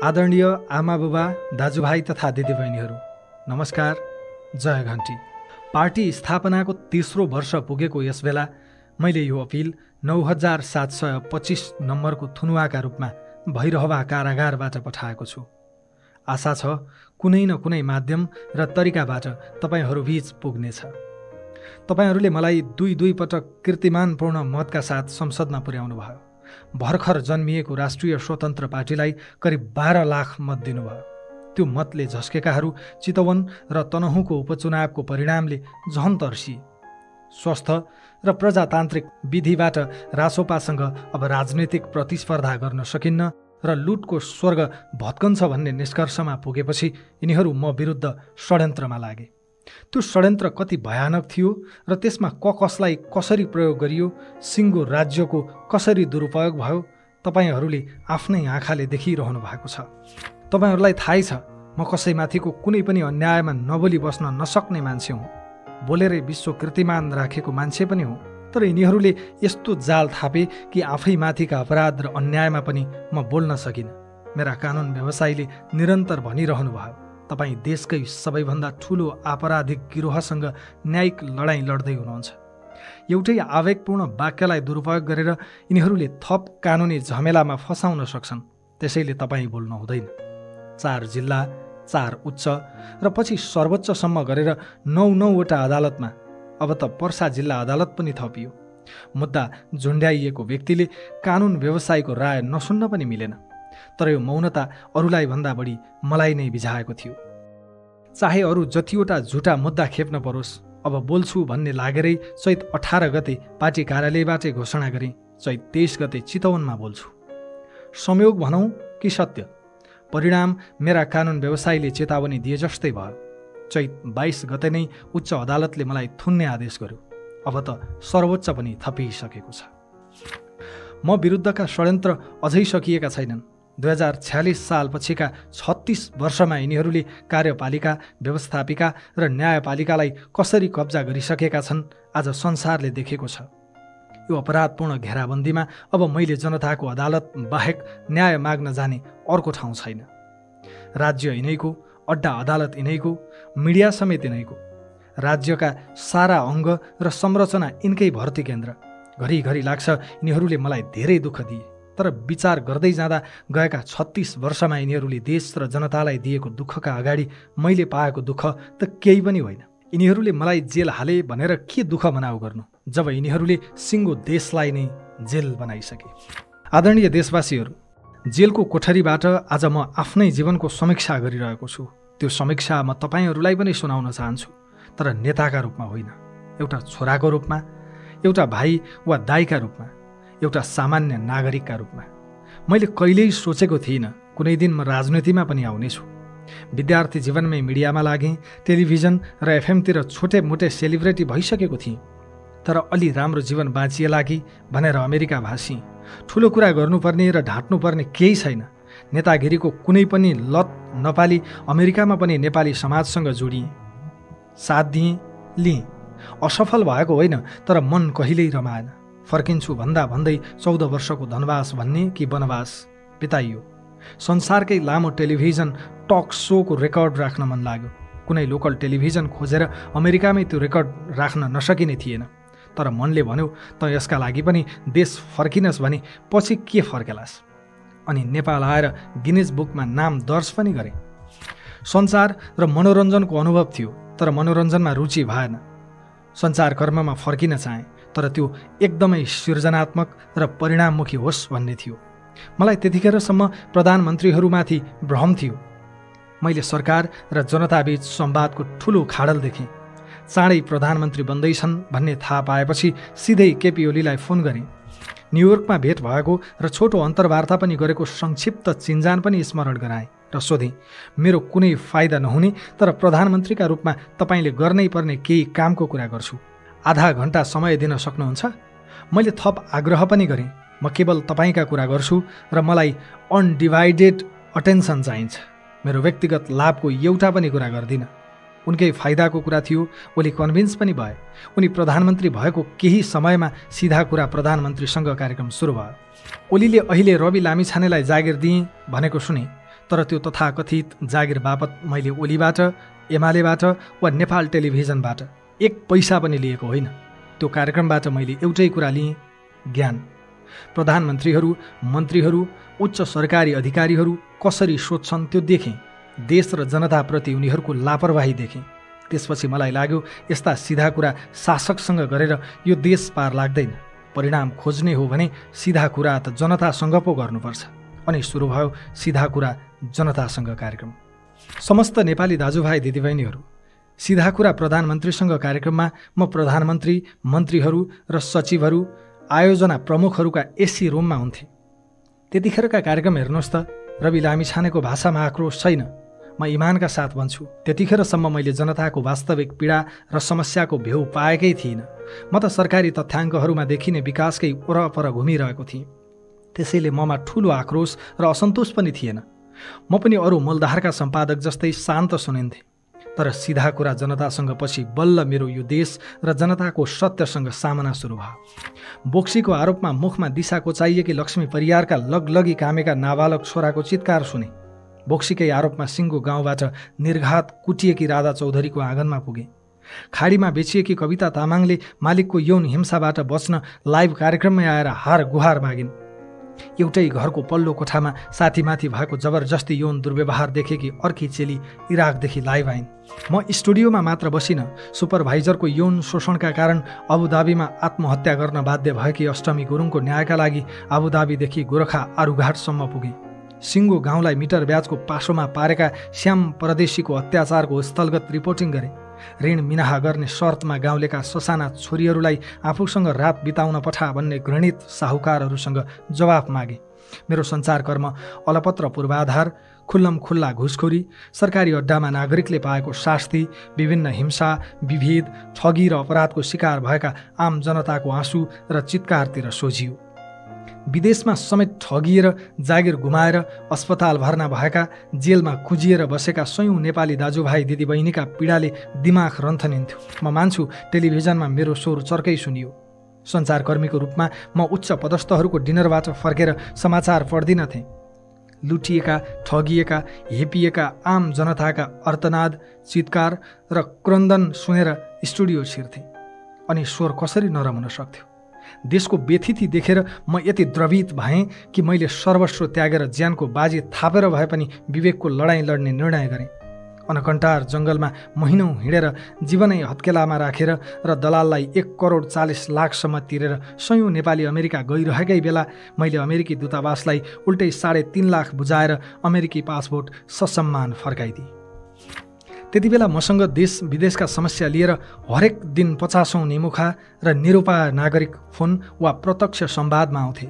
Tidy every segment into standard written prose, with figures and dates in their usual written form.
आदरणीय आमाबुबा, दाजुभाइ तथा दिदीबहिनीहरू, नमस्कार, जय घन्टी। पार्टी स्थापनाको 3रो वर्ष पुगेको यस बेला मैले यो अपिल 9725 नम्बरको थुनुवाका रूपमा भैरहवा कारागारबाट पठाएको छु। आशा छ कुनै न कुनै माध्यम र तरिकाबाट तपाईहरूबीच पुग्नेछ। तपाईहरूले मलाई दुई पटक कीर्तिमानपूर्ण मतका साथ संसदमा पुर्याउनु भयो। भर्खर जन्मिएको राष्ट्रिय स्वतन्त्र पार्टीलाई करिब 12 लाख मत दिनुभयो। त्यो मतले झस्केकाहरू चितवन र तनहुँको उपचुनावको परिणामले झन तर्सिए। स्वस्थ र प्रजातान्त्रिक विधिबाट रासोपासँग अब राजनीतिक प्रतिस्पर्धा गर्न सकिन्न र लुटको स्वर्ग भत्कन्छ भन्ने निष्कर्षमा पुगेपछि यिनीहरू म विरुद्ध षड्यन्त्रमा लागे। त्यो षड्यन्त्र कति भयानक थियो र त्यसमा कसलाई कसरी प्रयोग गरियो, सिङ्गो राज्यको कसरी दुरुपयोग भयो, तपाईहरूले आफ्नै आँखाले देखिरहनु भएको छ। तपाईहरूलाई थाहै छ म कसैमाथिको कुनै पनि अन्यायमा नबोली बस्न नसक्ने मान्छे हुँ। बोलेरै विश्व कीर्तिमान राखेको मान्छे पनि हुँ। तर यिनीहरूले यस्तो जाल थापे कि आफैमाथिका अपराध र अन्यायमा पनि म बोल्न सकिनँ। मेरा कानुन व्यवसायीले निरन्तर भनिरहनु भयो, तपाईँ देशकै सबैभन्दा ठुलो आपराधिक गिरोहसँग न्यायिक लडाईँ लड्दै हुनुहुन्छ। एउटै आवेगपूर्ण वाक्यलाई दुरुपयोग गरेर यिनीहरूले थप कानुनी झमेलामा फसाउन सक्छन्। त्यसैले तपाईँ बोल्नु हुँदैन। 4 जिल्ला, 4 उच्च र पछि सर्वोच्चसम्म गरेर 9वटा अदालतमा, अब त पर्सा जिल्ला अदालत पनि थपियो। मुद्दा झुन्ड्याइएको व्यक्तिले कानुन व्यवसायको राय नसुन्न पनि मिलेन। तर यो मौनता अरूलाई भन्दा बढी मलाई नै बिझाएको थियो। चाहे अरू जतिवटा झुटा मुद्दा खेप्न परोस्, अब बोल्छु भन्ने लागेरै चैत 18 गते पार्टी कार्यालयबाटै घोषणा गरेँ, चैत 23 गते चितवनमा बोल्छु। संयोग भनौँ कि सत्य, परिणाम मेरा कानुन व्यवसायीले चेतावनी दिए जस्तै भयो। चैत 22 गते नै उच्च अदालतले मलाई थुन्ने आदेश गर्यो। अब त सर्वोच्च पनि थपिसकेको छ। म विरुद्धका षड्यन्त्र अझै सकिएका छैनन्। 2046 सालपछिका 36 वर्षमा यिनीहरूले कार्यपालिका, व्यवस्थापिका र न्यायपालिकालाई कसरी कब्जा गरिसकेका छन् आज संसारले देखेको छ। यो अपराधपूर्ण घेराबन्दीमा अब मैले जनताको अदालत बाहेक न्याय माग्न जाने अर्को ठाउँ छैन। राज्य यिनैको, अड्डा अदालत यिनैको, मिडिया समेत यिनैको, राज्यका सारा अङ्ग र संरचना यिनकै भर्ती केन्द्र। घरिघरि लाग्छ यिनीहरूले मलाई धेरै दुःख दिए, तर विचार गर्दै जाँदा गएका 36 वर्षमा यिनीहरूले देश र जनतालाई दिएको दुःखका अगाडि मैले पाएको दुःख त केही पनि होइन। यिनीहरूले मलाई जेल हाले भनेर के दुःख मनाउ गर्नु, जब यिनीहरूले सिङ्गो देशलाई नै जेल बनाइसके। आदरणीय देशवासीहरू, जेलको कोठरीबाट आज म आफ्नै जीवनको समीक्षा गरिरहेको छु। त्यो समीक्षा म तपाईँहरूलाई पनि सुनाउन चाहन्छु, तर नेताका रूपमा होइन, एउटा छोराको रूपमा, एउटा भाइ वा दाइका रूपमा, एउटा सामान्य नागरिकका रूपमा। मैले कहिल्यै सोचेको थिइनँ कुनै दिन म राजनीतिमा पनि आउनेछु। विद्यार्थी जीवनमै मिडियामा लागेँ, टेलिभिजन र एफएमतिर छोटे मोटे सेलिब्रेटी भइसकेको थिएँ। तर अलि राम्रो जीवन बाँचिएला कि भनेर अमेरिका भासिएँ। ठुलो कुरा गर्नुपर्ने र ढाँट्नुपर्ने केही छैन। नेतागिरीको कुनै पनि लत नपाली अमेरिकामा पनि नेपाली समाजसँग जोडिएँ, साथ दिएँ, लिएँ। असफल भएको होइन, तर मन कहिल्यै रमाएन। फर्किन्छु भन्दा भन्दै 14 वर्षको धनवास भन्ने कि वनवास बिताइयो। संसारकै लामो टेलिभिजन टक सोको रेकर्ड राख्न मन लाग्यो। कुनै लोकल टेलिभिजन खोजेर अमेरिकामै त्यो रेकर्ड राख्न नसकिने थिएन। तर मनले भन्यो त यसका लागि पनि देश फर्किनस् भने पछि के फर्केलास्। अनि नेपाल आएर गिनेज बुकमा नाम दर्ज पनि गरेँ। सञ्चार र मनोरञ्जनको अनुभव थियो, तर मनोरञ्जनमा रुचि भएन। सञ्चारकर्ममा फर्किन चाहेँ, तर त्यो एकदमै सृजनात्मक र परिणाममुखी होस् भन्ने थियो। मलाई त्यतिखेरसम्म प्रधानमन्त्रीहरूमाथि भ्रम थियो। मैले सरकार र जनताबीच संवादको ठुलो खाडल देखेँ। चाँडै प्रधानमन्त्री बन्दैछन् भन्ने थाहा पाएपछि सिधै केपी ओलीलाई फोन गरेँ। न्युयोर्कमा भेट भएको र छोटो अन्तर्वार्ता पनि गरेको संक्षिप्त चिन्जान पनि स्मरण गराएँ र सोधेँ, मेरो कुनै फाइदा नहुने तर प्रधानमन्त्रीका रूपमा तपाईँले गर्नै पर्ने केही कामको कुरा गर्छु, आधा घण्टा समय दिन सक्नुहुन्छ? मैले थप आग्रह पनि गरेँ, म केवल तपाईँका कुरा गर्छु र मलाई अनडिभाइडेड अटेन्सन चाहिन्छ। मेरो व्यक्तिगत लाभको एउटा पनि कुरा गर्दिनँ। उनकै फाइदाको कुरा थियो। ओली कन्भिन्स पनि भए। उनी प्रधानमन्त्री भएको केही समयमा सिधा कुरा प्रधानमन्त्रीसँग कार्यक्रम सुरु भयो। ओलीले अहिले रवि लामिछानेलाई जागिर दिए भनेको सुने। तर त्यो तथाकथित जागिर बापत मैले ओलीबाट, एमालेबाट वा नेपाल टेलिभिजनबाट 1 पैसा पनि लिएको होइन। त्यो कार्यक्रमबाट मैले एउटै कुरा लिएँ, ज्ञान। प्रधानमन्त्रीहरू, मन्त्रीहरू, उच्च सरकारी अधिकारीहरू कसरी सोध्छन् त्यो देखेँ। देश र जनताप्रति उनीहरूको लापरवाही देखेँ। त्यसपछि मलाई लाग्यो यस्ता सिधा कुरा शासकसँग गरेर यो देश पार लाग्दैन। परिणाम खोज्ने हो भने सिधा कुरा त जनतासँग पो गर्नुपर्छ। अनि सुरु भयो सिधा कुरा जनतासँग कार्यक्रम। समस्त नेपाली दाजुभाइ दिदीबहिनीहरू, सिधा कुरा प्रधानमन्त्रीसँग कार्यक्रममा म प्रधानमन्त्री, मन्त्रीहरू र सचिवहरू, आयोजना प्रमुखहरूका एसी रुममा हुन्थे। त्यतिखेरका कार्यक्रम हेर्नुहोस् त, रवि लामिछानेको भाषामा आक्रोश छैन। म इमानका साथ भन्छु, त्यतिखेरसम्म मैले जनताको वास्तविक पीडा र समस्याको भेउ पाएकै थिइनँ। म त सरकारी तथ्याङ्कहरूमा देखिने विकासकै वरपर घुमिरहेको थिएँ। त्यसैले ममा ठुलो आक्रोश र असन्तोष पनि थिएन। म पनि अरू मूलधारका सम्पादक जस्तै शान्त सुनिन्थेँ। तर सिधा कुरा जनतासँग पछि बल्ल मेरो यो देश र जनताको सत्यसँग सामना सुरु भयो। बोक्सीको आरोपमा मुखमा दिशा कोचाइएकी लक्ष्मी परियारका लगलगी कामेका नाबालक छोराको चित्कार सुने। बोक्सीकै आरोपमा सिङ्गो गाउँबाट निर्घात कुटिएकी राधा चौधरीको आँगनमा पुगे। खाडीमा बेचिएकी कविता तामाङले मालिकको यौन हिंसाबाट बच्न लाइभ कार्यक्रममै आएर हार गुहार मागिन्। एउटै घरको पल्लो कोठामा साथीमाथि भएको जबरजस्ती यौन दुर्व्यवहार देखेकी अर्की चेली इराकदेखि लाइभ आइन्। म स्टुडियोमा मात्र बसिन, सुपरभाइजरको यौन शोषणका कारण अबुधाबीमा आत्महत्या गर्न बाध्य भएकी अष्टमी गुरुङको न्यायका लागि अबुधाबीदेखि गोरखा आरुघाटसम्म पुगे। सिङ्गो गाउँलाई मिटर ब्याजको पासोमा पारेका श्याम परदेशीको अत्याचारको स्थलगत रिपोर्टिङ गरे। ऋण मिनाहा गर्ने शर्तमा गाउँलेका ससाना छोरीहरूलाई आफूसँग रात बिताउन पठा भन्ने घृणित साहुकारहरूसँग जवाफ मागे। मेरो सञ्चारकर्म अलपत्र पूर्वाधार, खुल्लम खुल्ला घुसखोरी, सरकारी अड्डामा नागरिकले पाएको शास्ति, विभिन्न हिंसा, विभेद, ठगी र अपराधको शिकार भएका आम जनताको आँसु र चित्कारतिर सोझियो। विदेशमा समेत ठगिएर जागिर गुमाएर अस्पताल भर्ना भएका, जेलमा कुजिएर बसेका सयौं नेपाली दाजुभाइ दिदीबहिनीका पीडाले दिमाग रन्थनिन्थ्यो। म मान्छु टेलिभिजनमा मेरो स्वर चर्कै सुनियो। सञ्चारकर्मीको रूपमा म उच्च पदस्थहरूको डिनरबाट फर्केर समाचार पढ्दिनथेँ। लुटिएका, ठगिएका, हेपिएका आम जनताका अर्तनाद, चित्कार र क्रन्दन सुनेर स्टुडियो छिर्थेँ। अनि स्वर कसरी नरम हुन सक्थ्यो? देशको व्यथिति देखेर म यति द्रवित भएँ कि मैले सर्वस्व त्यागेर ज्यानको बाजी थापेर भए पनि विवेकको लडाईँ लड्ने निर्णय गरेँ। अनकन्टार जङ्गलमा महिनौँ हिँडेर जीवनै हत्केलामा राखेर र दलाललाई 1,40,00,000 तिरेर सयौं नेपाली अमेरिका गइरहेकै बेला मैले अमेरिकी दूतावासलाई उल्टै 3.5 लाख बुझाएर अमेरिकी पासपोर्ट ससम्मान फर्काइदिएँ। त्यति बेला मसँग देश विदेशका समस्या लिएर हरेक दिन 50औं निमुखा र निरुपाय नागरिक फोन वा प्रत्यक्ष संवादमा आउँथे।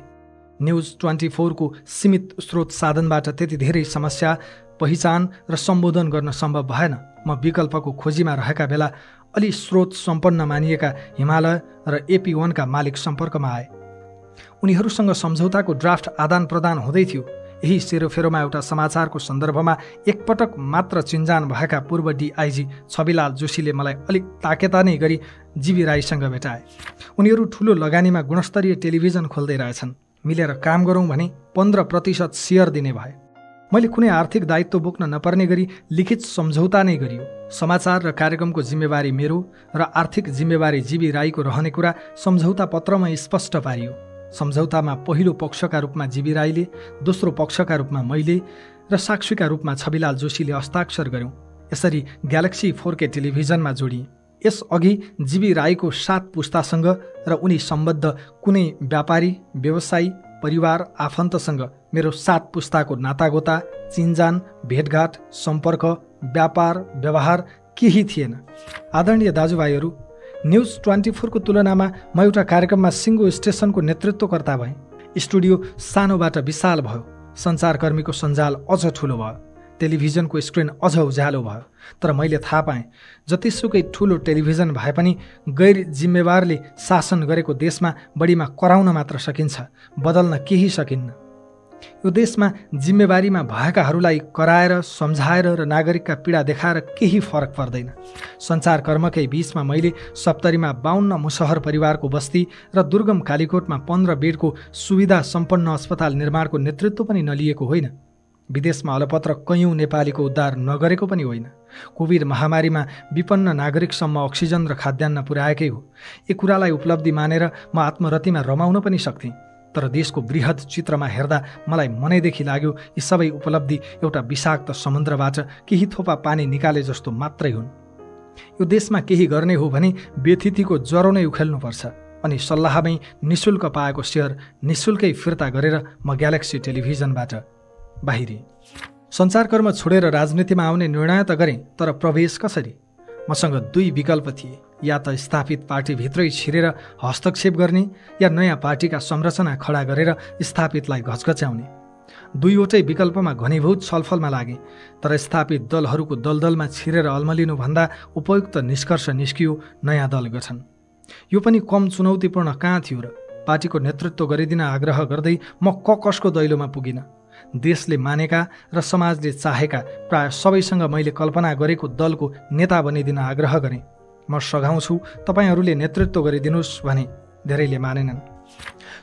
न्युज 24 को सीमित स्रोत साधनबाट त्यति धेरै समस्या पहिचान र सम्बोधन गर्न सम्भव भएन। म विकल्पको खोजीमा रहेका बेला अलि स्रोत सम्पन्न मानिएका हिमालय र AP1 का मालिक सम्पर्कमा आए। उनीहरूसँग सम्झौताको ड्राफ्ट आदान प्रदान हुँदै थियो। यही सेरोफेरोमा एउटा समाचारको सन्दर्भमा एकपटक मात्र चिन्जान भएका पूर्व DIG छविलाल जोशीले मलाई अलिक ताकेता नै गरी जीवी राईसँग भेटाए। उनीहरू ठुलो लगानीमा गुणस्तरीय टेलिभिजन खोल्दै रहेछन्। मिलेर काम गरौँ भने 15% सेयर दिने भए। मैले कुनै आर्थिक दायित्व बोक्न नपर्ने गरी लिखित सम्झौता नै गरियो। समाचार र कार्यक्रमको जिम्मेवारी मेरो र आर्थिक जिम्मेवारी जीवी राईको रहने कुरा सम्झौता पत्रमा स्पष्ट पारियो। सम्झौतामा पहिलो पक्षका रूपमा जीवी राईले, दोस्रो पक्षका रूपमा मैले र साक्षीका रूपमा छविलाल जोशीले हस्ताक्षर गर्यौं। यसरी ग्यालेक्सी 4K टेलिभिजनमा जोडिए। यसअघि जीवी राईको 7 पुस्तासँग र उनी सम्बद्ध कुनै व्यापारी, व्यवसायी, परिवार, आफन्तसँग मेरो 7 पुस्ताको नातागोता, चिन्जान, भेटघाट, सम्पर्क, व्यापार, व्यवहार केही थिएन। आदरणीय दाजुभाइहरू, न्युज 24 को तुलनामा म एउटा कार्यक्रममा सिङ्गो स्टेसनको नेतृत्वकर्ता भएँ। स्टुडियो सानोबाट विशाल भयो। सञ्चारकर्मीको सञ्जाल अझ ठुलो भयो। टेलिभिजनको स्क्रिन अझ उज्यालो भयो। तर मैले थाहा पाएँ, जतिसुकै ठुलो टेलिभिजन भए पनि गैर जिम्मेवारले शासन गरेको देशमा बढीमा कराउन मात्र सकिन्छ, बदल्न केही सकिन्न। यो देशमा जिम्मेवारीमा भएकाहरूलाई कराएर, सम्झाएर र नागरिकका पीडा देखाएर केही फरक पर्दैन। सञ्चारकर्मकै बीचमा मैले सप्तरीमा 52 मुसहर परिवारको बस्ती र दुर्गम कालीकोटमा 15 बेडको सुविधा सम्पन्न अस्पताल निर्माणको नेतृत्व पनि नलिएको होइन। विदेशमा अलपत्र कैयौँ नेपालीको उद्धार नगरेको पनि होइन। कोभिड महामारीमा विपन्न नागरिकसम्म अक्सिजन र खाद्यान्न पुर्याएकै हो। यी कुरालाई उपलब्धि मानेर म आत्मरतिमा रमाउन पनि सक्थेँ। तर देशको बृहत चित्रमा हेर्दा मलाई मनैदेखि लाग्यो यी सबै उपलब्धि एउटा विषाक्त समुद्रबाट केही थोपा पानी निकाले जस्तो मात्रै हुन्। यो देशमा केही गर्ने हो भने व्यथितिको ज्वरो नै उखेल्नुपर्छ। अनि सल्लाहमै निशुल्क पाएको सेयर निशुल्कै फिर्ता गरेर म ग्यालेक्सी टेलिभिजनबाट बाहिरिएँ। सञ्चारकर्म छोडेर राजनीतिमा आउने निर्णय त गरेँ, तर प्रवेश कसरी? मसँग दुई विकल्प थिए। या त स्थापित पार्टीभित्रै छिरेर हस्तक्षेप गर्ने या नयाँ पार्टीका संरचना खडा गरेर स्थापितलाई घचघच्याउने। दुईवटै विकल्पमा घनीभूत छलफलमा लागे, तर स्थापित दलहरूको दलदलमा छिरेर अल्मलिनुभन्दा उपयुक्त निष्कर्ष निस्कियो नयाँ दल गठन। यो पनि कम चुनौतीपूर्ण कहाँ थियो र? पार्टीको नेतृत्व गरिदिन आग्रह गर्दै म कसको दैलोमा पुगिन। देशले मानेका र समाजले चाहेका प्राय सबैसँग मैले कल्पना गरेको दलको नेता बनिदिन आग्रह गरेँ। म सघाउँछु, तपाईँहरूले नेतृत्व गरिदिनुहोस् भने धेरैले मानेनन्।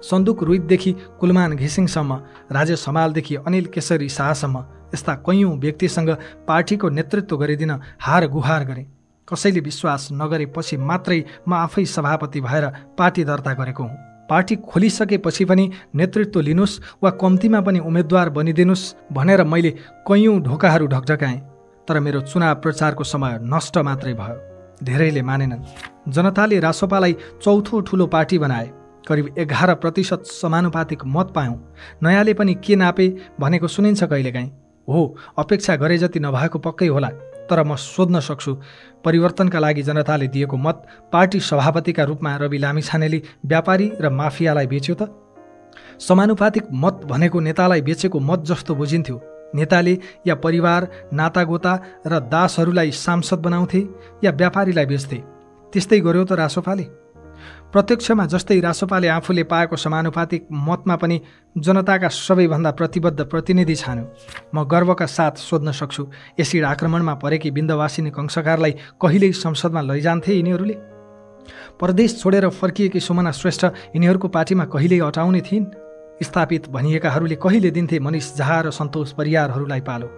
सन्दुक रुइतदेखि कुलमान घिसिङसम्म, राजेश हमालदेखि अनिल केसरी शाहसम्म यस्ता कैयौँ व्यक्तिसँग पार्टीको नेतृत्व गरिदिन हार गुहार गरेँ। कसैले विश्वास नगरेपछि मात्रै म आफै सभापति भएर पार्टी दर्ता गरेको हुँ। पार्टी खोलिसकेपछि पनि नेतृत्व लिनुहोस् वा कम्तीमा पनि उम्मेद्वार बनिदिनुहोस् भनेर मैले कैयौँ ढोकाहरू ढकढकाएँ, तर मेरो चुनाव प्रचारको समय नष्ट मात्रै भयो। धेरैले मानेनन्। जनताले रासोपालाई चौथो ठुलो पार्टी बनाए। करिब 11% समानुपातिक मत पायौँ। नयाँले पनि के नापे भनेको सुनिन्छ कहिलेकाहीँ। हो, अपेक्षा गरे जति नभएको पक्कै होला, तर म सोध्न सक्छु, परिवर्तनका लागि जनताले दिएको मत पार्टी सभापतिका रूपमा रवि लामिछानेले व्यापारी र माफियालाई बेच्यो त? समानुपातिक मत भनेको नेतालाई बेचेको मत जस्तो बुझिन्थ्यो। नेताले या परिवार, नातागोता र दासहरूलाई सांसद बनाउँथे या व्यापारीलाई बेच्थे। त्यस्तै गर्यो त रासोपाले। प्रत्यक्षमा जस्तै रासोपाले आफूले पाएको समानुपातिक मतमा पनि जनताका सबैभन्दा प्रतिबद्ध प्रतिनिधि छान्यो। म गर्वका साथ सोध्न सक्छु, एसिड आक्रमणमा परेकी बिन्दवासिनी कंसकारलाई कहिल्यै संसदमा लैजान्थे यिनीहरूले? परदेश छोडेर फर्किएकी सुमना श्रेष्ठ यिनीहरूको पार्टीमा कहिल्यै अटाउने थिइन्? स्थापित भनिएकाहरूले कहिले दिन्थे मनिष झा र सन्तोष परियारहरूलाई पालो?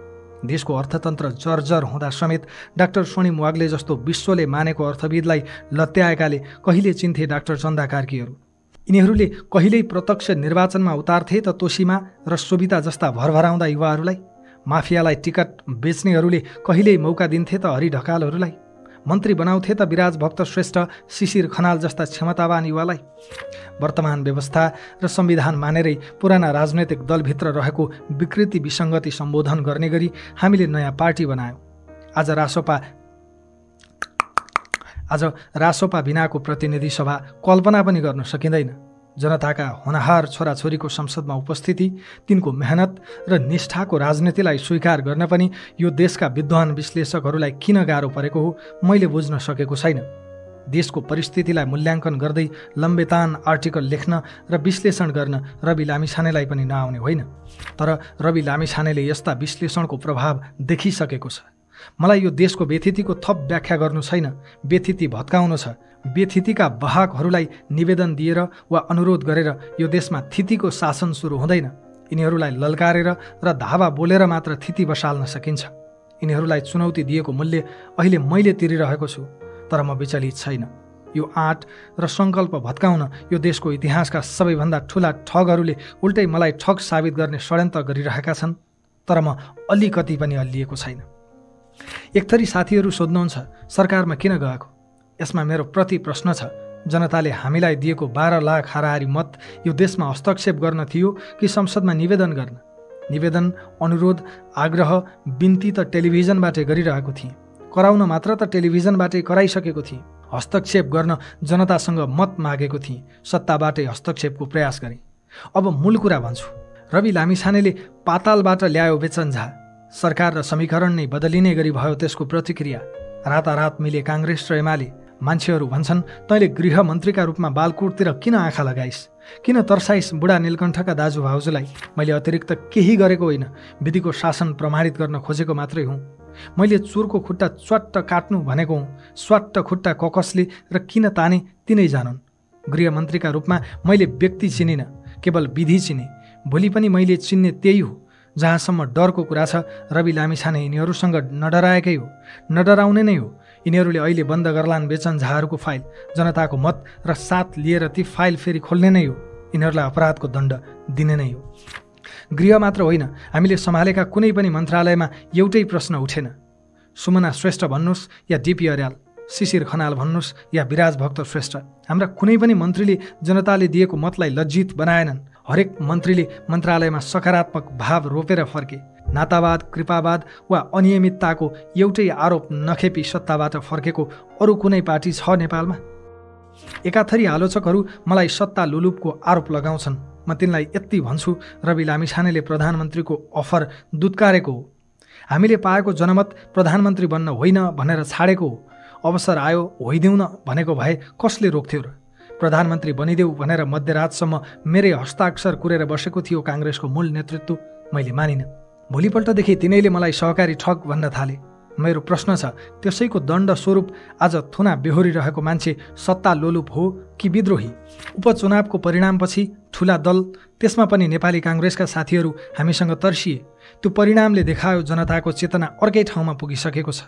देशको अर्थतन्त्र जर्जर हुँदा समेत डाक्टर स्वर्णिम वाग्ले जस्तो विश्वले मानेको अर्थविदलाई लत्याएकाले कहिले चिन्थे डाक्टर चन्दा कार्कीहरू? यिनीहरूले कहिल्यै प्रत्यक्ष निर्वाचनमा उतार्थे त तोसीमा र सोभिता जस्ता भरभराउँदा युवाहरूलाई? माफियालाई टिकट बेच्नेहरूले कहिल्यै मौका दिन्थे त हरि ढकालहरूलाई? मन्त्री बनाउँथे त विराज भक्त श्रेष्ठ, शिशिर खनाल जस्ता क्षमतावान युवालाई? वर्तमान व्यवस्था र संविधान मानेरै पुराना राजनैतिक दलभित्र रहेको विकृति विसङ्गति सम्बोधन गर्ने गरी हामीले नयाँ पार्टी बनायौँ। आज रासोपा बिनाको प्रतिनिधि सभा कल्पना पनि गर्न सकिँदैन। जनताका होनहार छोराछोरीको संसदमा उपस्थिति, तिनको मेहनत र निष्ठाको राजनीतिलाई स्वीकार गर्न पनि यो देशका विद्वान विश्लेषकहरूलाई किन गाह्रो परेको हो मैले बुझ्न सकेको छैन। देशको परिस्थितिलाई मूल्याङ्कन गर्दै लम्बेतान आर्टिकल लेख्न र विश्लेषण गर्न रवि लामिछानेलाई पनि नआउने होइन, तर रवि लामिछानेले यस्ता विश्लेषणको प्रभाव देखिसकेको छ। मलाई यो देशको व्यथितिको थप व्याख्या गर्नु छैन, व्यथिति भत्काउनु छ। व्यथितिका वाहकहरूलाई निवेदन दिएर वा अनुरोध गरेर यो देशमा थितिको शासन सुरु हुँदैन। यिनीहरूलाई ललकारेर र धावा बोलेर मात्र थिति बसाल्न सकिन्छ। यिनीहरूलाई चुनौती दिएको मूल्य अहिले मैले तिरिरहेको छु, तर म विचलित छैन। यो आँट र सङ्कल्प भत्काउन यो देशको इतिहासका सबैभन्दा ठुला ठगहरूले उल्टै मलाई ठग साबित गर्ने षड्यन्त्र गरिरहेका छन्, तर म अलिकति पनि हल्लिएको छैन। एकथरी साथीहरू सोध्नुहुन्छ, सरकारमा किन गएको? यसमा मेरो प्रति प्रश्न छ, जनताले हामीलाई दिएको 12 लाख हाराहारी मत यो देशमा हस्तक्षेप गर्न थियो कि संसदमा निवेदन गर्न? निवेदन, अनुरोध, आग्रह, बिन्ती त टेलिभिजनबाटै गरिरहेको थिएँ। कराउन मात्र त टेलिभिजनबाटै कराइसकेको थिएँ। हस्तक्षेप गर्न जनतासँग मत मागेको थिएँ, सत्ताबाटै हस्तक्षेपको प्रयास गरेँ। अब मूल कुरा भन्छु, रवि लामिछानेले पातालबाट ल्यायो बेचन्झा। सरकार र समीकरण नै बदलिने गरी भयो त्यसको प्रतिक्रिया। रातारात मिले काङ्ग्रेस र एमाले। मान्छेहरू भन्छन्, तैँले गृहमन्त्रीका रूपमा बालकोटतिर किन आँखा लगाइस्, किन तर्साइस् बुढा नीलकण्ठका दाजु भाउजूलाई? मैले अतिरिक्त केही गरेको होइन, विधिको शासन प्रमाणित गर्न खोजेको मात्रै हुँ। मैले चोरको खुट्टा च्वाट्ट काट्नु भनेको हुँ, स्वाट्ट खुट्टा ककसले र किन ताने तिनै जानन्। गृहमन्त्रीका रूपमा मैले व्यक्ति चिनिनँ, केवल विधि चिने। भोलि पनि मैले चिन्ने त्यही हो। जहाँसम्म डरको कुरा छ, रवि लामिछाने यिनीहरूसँग नडराएकै हो, नडराउने नै हो। यिनीहरूले अहिले बन्द गर्लान् बेचनझाहरूको फाइल, जनताको मत र साथ लिएर ती फाइल फेरि खोल्ने नै हो। यिनीहरूलाई अपराधको दण्ड दिने नै हो। गृह मात्र होइन, हामीले सम्हालेका कुनै पनि मन्त्रालयमा एउटै प्रश्न उठेन। सुमना श्रेष्ठ भन्नुहोस् या डिपी अर्याल, शिशिर खनाल भन्नुहोस् या विराज भक्त श्रेष्ठ, हाम्रा कुनै पनि मन्त्रीले जनताले दिएको मतलाई लज्जित बनाएनन्। हरेक मन्त्रीले मन्त्रालयमा सकारात्मक भाव रोपेर फर्के। नातावाद, कृपावाद वा अनियमितताको एउटै आरोप नखेपी सत्ताबाट फर्केको अरू कुनै पार्टी छ नेपालमा? एकाथरी आलोचकहरू मलाई सत्ता लुलुपको आरोप लगाउँछन्। म तिनलाई यति भन्छु, रवि लामिछानेले प्रधानमन्त्रीको अफर दुत्कारेको हो। हामीले पाएको जनमत प्रधानमन्त्री बन्न होइन भनेर छाडेको हो। अवसर आयो होइदेऊ न भनेको भए कसले रोक्थ्यो र? प्रधानमन्त्री बनिदेऊ भनेर मध्यरातसम्म मेरै हस्ताक्षर कुरेर बसेको थियो काङ्ग्रेसको मूल नेतृत्व। मैले मानिनँ। भोलिपल्टदेखि तिनैले मलाई सहकारी ठग भन्न थाले। मेरो प्रश्न छ, त्यसैको दण्ड स्वरूप आज थुना बेहोरिरहेको मान्छे सत्ता लोलुप हो कि विद्रोही? उपचुनावको परिणामपछि ठुला दल, त्यसमा पनि नेपाली काङ्ग्रेसका साथीहरू हामीसँग तर्सिए। त्यो परिणामले देखायो जनताको चेतना अर्कै ठाउँमा पुगिसकेको छ।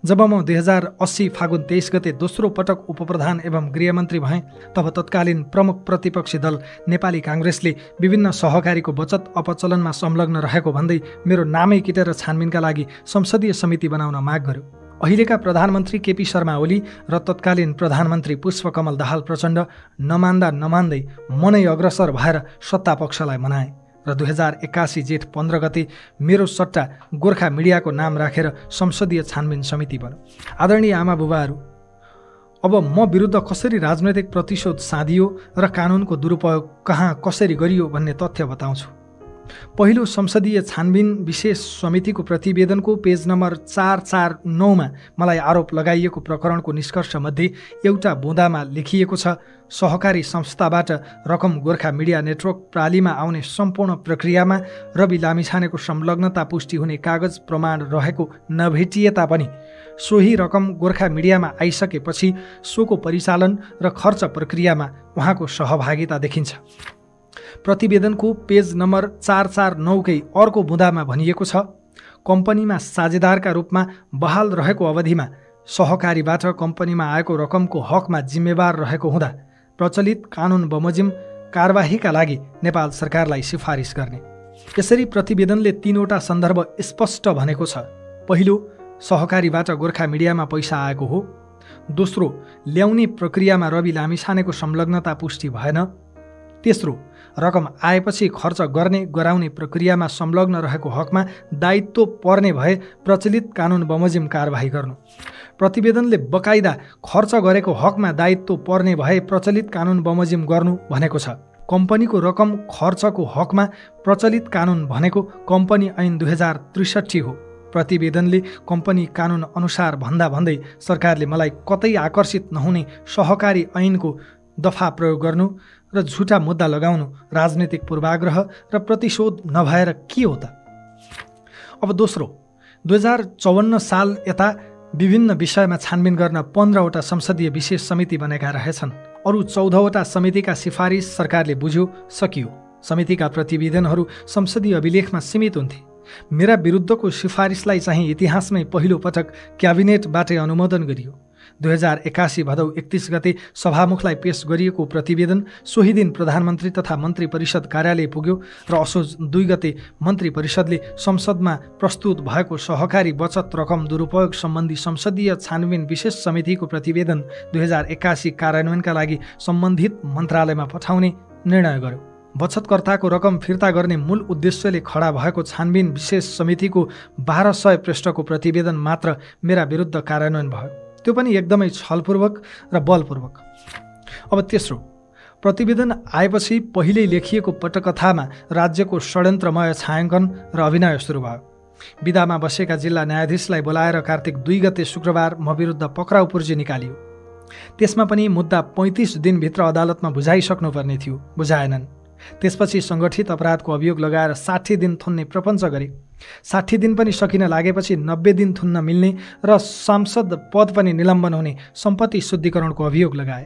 जब म 2080 फागुन 23 गते दोस्रो पटक उपप्रधान एवं गृहमन्त्री भएँ, तब तत्कालीन प्रमुख प्रतिपक्षी दल नेपाली काङ्ग्रेसले विभिन्न सहकारीको बचत अपचलनमा संलग्न रहेको भन्दै मेरो नामै किटेर छानबिनका लागि संसदीय समिति बनाउन माग गर्यो। अहिलेका प्रधानमन्त्री केपी शर्मा ओली र तत्कालीन प्रधानमन्त्री पुष्पकमल दाहाल प्रचण्ड नमान्दै मनै अग्रसर भएर सत्तापक्षलाई मनाए र 2081 जेठ 15 गते मेरो सट्टा गोर्खा मिडियाको नाम राखेर संसदीय छानबिन समिति बन्यो। आदरणीय आमा बुबाहरू, अब म विरुद्ध कसरी राजनैतिक प्रतिशोध साधियो र कानुनको दुरुपयोग कहाँ कसरी गरियो भन्ने तथ्य बताउँछु। पहिलो संसदीय छानबिन विशेष समितिको प्रतिवेदनको पेज नम्बर 449मा मलाई आरोप लगाइएको प्रकरणको निष्कर्षमध्ये एउटा बुँदामा लेखिएको छ, सहकारी संस्थाबाट रकम गोर्खा मिडिया नेटवर्क प्रालीमा आउने सम्पूर्ण प्रक्रियामा रवि लामिछानेको संलग्नता पुष्टि हुने कागज प्रमाण रहेको नभेटिए तापनि सोही रकम गोर्खा मिडियामा आइसकेपछि सोको परिचालन र खर्च प्रक्रियामा उहाँको सहभागिता देखिन्छ। प्रतिवेदनको पेज नम्बर 449कै अर्को बुँदामा भनिएको छ, कम्पनीमा साझेदारका रूपमा बहाल रहेको अवधिमा सहकारीबाट कम्पनीमा आएको रकमको हकमा जिम्मेवार रहेको हुँदा प्रचलित कानुन बमोजिम कारबाहीका लागि नेपाल सरकारलाई सिफारिस गर्ने। यसरी प्रतिवेदनले 3वटा सन्दर्भ स्पष्ट भनेको छ। पहिलो, सहकारीबाट गोर्खा मिडियामा पैसा आएको हो। दोस्रो, ल्याउने प्रक्रियामा रवि लामिछानेको संलग्नता पुष्टि भएन। तेस्रो, रकम आएपछि खर्च गर्ने गराउने प्रक्रियामा संलग्न रहेको हकमा दायित्व पर्ने भए प्रचलित कानुन बमोजिम कारबाही गर्नु। प्रतिवेदनले बकाइदा खर्च गरेको हकमा दायित्व पर्ने भए प्रचलित कानुन बमोजिम गर्नु भनेको छ। कम्पनीको रकम खर्चको हकमा प्रचलित कानुन भनेको कम्पनी ऐन 2063 हो। प्रतिवेदनले कम्पनी कानुन अनुसार भन्दै सरकारले मलाई कतै आकर्षित नहुने सहकारी ऐनको दफा प्रयोग गर्नु र झुटा मुद्दा लगाउनु राजनीतिक पूर्वाग्रह र प्रतिशोध नभएर के हो त? अब दोस्रो, 2054 साल यता विभिन्न विषयमा छानबिन गर्न 15वटा संसदीय विशेष समिति बनेका रहेछन्। अरू 14वटा समितिका सिफारिस सरकारले बुझ्यो, सकियो। समितिका प्रतिवेदनहरू संसदीय अभिलेखमा सीमित हुन्थे। मेरा विरुद्धको सिफारिसलाई चाहिँ इतिहासमै पहिलो पटक क्याबिनेटबाटै अनुमोदन गरियो। 2081 भदौ 31 गते सभामुखलाई पेश गरिएको प्रतिवेदन सोही दिन प्रधानमन्त्री तथा मन्त्री परिषद कार्यालय पुग्यो र असोज 2 गते मन्त्री परिषदले संसदमा प्रस्तुत भएको सहकारी बचत रकम दुरुपयोग सम्बन्धी संसदीय छानबिन विशेष समितिको प्रतिवेदन 2081 कार्यान्वयनका लागि सम्बन्धित मन्त्रालयमा पठाउने निर्णय गर्यो। बचतकर्ताको रकम फिर्ता गर्ने मूल उद्देश्यले खडा भएको छानबिन विशेष समितिको 1200 पृष्ठको प्रतिवेदन मात्र मेरा विरुद्ध कार्यान्वयन भयो, त्यो पनि एकदमै छलपूर्वक र बलपूर्वक। अब तेस्रो, प्रतिवेदन आएपछि पहिल्यै लेखिएको पटकथामा राज्यको षड्यन्त्रमय छायाङ्कन र अभिनय सुरु भयो। विदामा बसेका जिल्ला न्यायाधीशलाई बोलाएर कार्तिक 2 गते शुक्रबार म विरुद्ध पक्राउ पूर्जी निकालियो। त्यसमा पनि मुद्दा 35 दिनभित्र अदालतमा बुझाइसक्नुपर्ने थियो, बुझाएनन्। त्यसपछि सङ्गठित अपराधको अभियोग लगाएर 60 दिन थुन्ने प्रपञ्च गरे। 60 दिन पनि सकिन लागेपछि 90 दिन थुन्न मिल्ने र सांसद पद पनि निलम्बन हुने सम्पत्ति शुद्धिकरणको अभियोग लगाए।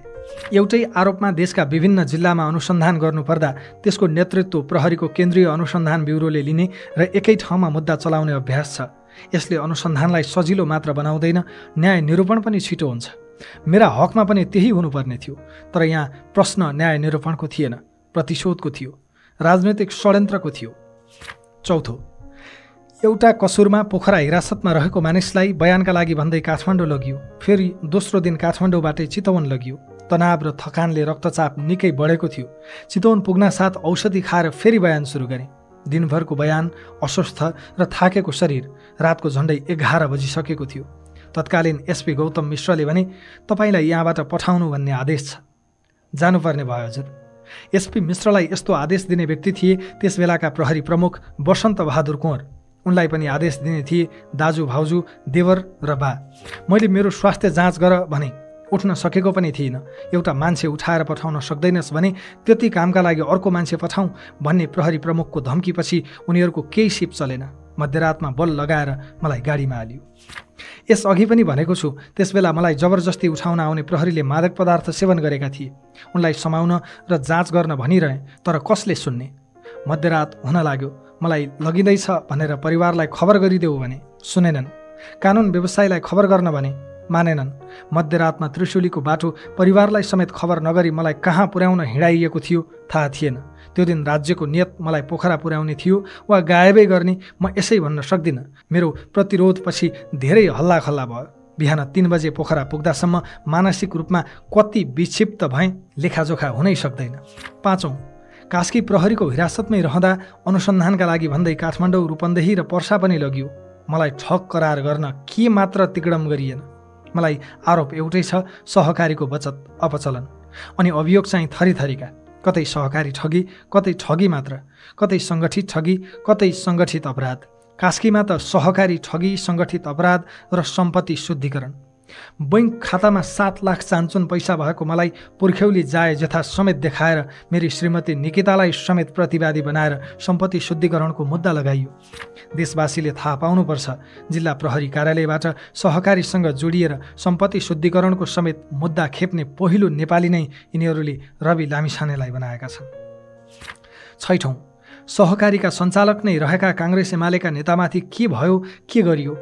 एउटै आरोपमा देशका विभिन्न जिल्लामा अनुसन्धान गर्नुपर्दा त्यसको नेतृत्व प्रहरीको केन्द्रीय अनुसन्धान ब्युरोले लिने र एकै ठाउँमा मुद्दा चलाउने अभ्यास छ। यसले अनुसन्धानलाई सजिलो मात्र बनाउँदैन, न्याय निरूपण पनि छिटो हुन्छ। मेरा हकमा पनि त्यही हुनुपर्ने थियो, तर यहाँ प्रश्न न्याय निरूपणको थिएन, प्रतिशोधको थियो, राजनैतिक षड्यन्त्रको थियो। चौथो, एउटा कसुरमा पोखरा हिरासतमा रहेको मानिसलाई बयानका लागि भन्दै काठमाडौँ लगियो। फेरि दोस्रो दिन काठमाडौँबाटै चितवन लगियो। तनाव र थकानले रक्तचाप निकै बढेको थियो। चितवन पुग्न साथ औषधि खाएर फेरि बयान सुरु गरेँ। दिनभरको बयान, अस्वस्थ र थाकेको शरीर, रातको झन्डै 11 बजिसकेको थियो। तत्कालीन एसपी गौतम मिश्रले भने, तपाईँलाई यहाँबाट पठाउनु भन्ने आदेश छ। जानुपर्ने भयो हजुर। एसपी मिश्रलाई यस्तो आदेश दिने व्यक्ति थिए त्यस बेलाका प्रहरी प्रमुख वसन्त बहादुर कुँवर। उनलाई पनि आदेश दिने थिए दाजु, भाउजू, देवर र बा। मैले मेरो स्वास्थ्य जाँच गर भने उठ्न सकेको पनि थिइनँ। एउटा मान्छे उठाएर पठाउन सक्दैनस् भने त्यति कामका लागि अर्को मान्छे पठाउँ भन्ने प्रहरी प्रमुखको धम्कीपछि उनीहरूको केही सिप चलेन। मध्यरातमा बल लगाएर मलाई गाडीमा हालियो। यसअघि पनि भनेको छु, त्यसबेला मलाई जबरजस्ती उठाउन आउने प्रहरीले मादक पदार्थ सेवन गरेका थिए। उनलाई समाउन र जाँच गर्न भनिरहे, तर कसले सुन्ने? मध्यरात हुन लाग्यो। मलाई लगिँदैछ भनेर परिवारलाई खबर गरिदेऊ भने सुनेनन्। कानुन व्यवसायीलाई खबर गर्न भने मानेनन्। मध्यरातमा त्रिशुलीको बाटो परिवारलाई समेत खबर नगरी मलाई कहाँ पुर्याउन हिँडाइएको थियो थाहा थिएन। त्यो दिन राज्यको नियत मलाई पोखरा पुर्याउने थियो वा गायबै गर्ने म यसै भन्न सक्दिनँ। मेरो प्रतिरोधपछि धेरै हल्लाखल्ला भयो। बिहान 3 बजे पोखरा पुग्दासम्म मानसिक रूपमा कति विक्षिप्त भएँ लेखाजोखा हुनै सक्दैन। पाँचौं, कास्की प्रहरीको हिरासतमै रहँदा अनुसन्धानका लागि भन्दै काठमाडौँ, रूपन्देही र पर्सा पनि लगियो। मलाई ठग करार गर्न के मात्र तिकडम गरिएन। मलाई आरोप एउटै छ, सहकारीको बचत अपचलन। अनि अभियोग चाहिँ थरीथरीका, कतै सहकारी ठगी, कतै ठगी मात्र, कतै सङ्गठित ठगी, कतै सङ्गठित अपराध। कास्कीमा त सहकारी ठगी, सङ्गठित अपराध र सम्पत्ति शुद्धिकरण। बैंक खातामा 7 लाख चान्चुन पैसा भएको मलाई पुर्ख्यौली जाय जथा समेत देखाएर मेरी श्रीमती निकितालाई समेत प्रतिवादी बनाएर सम्पत्ति शुद्धिकरणको मुद्दा लगाइयो। देशवासीले थाहा पाउनुपर्छ, जिल्ला प्रहरी कार्यालयबाट सहकारीसँग जोडिएर सम्पत्ति शुद्धिकरणको समेत मुद्दा खेप्ने पहिलो नेपाली नै यिनीहरूले रवि लामिछानेलाई बनाएका छन्। छैठौं, सहकारीका सञ्चालक नै रहेका काङ्ग्रेस एमालेका नेतामाथि के भयो, के गरियो?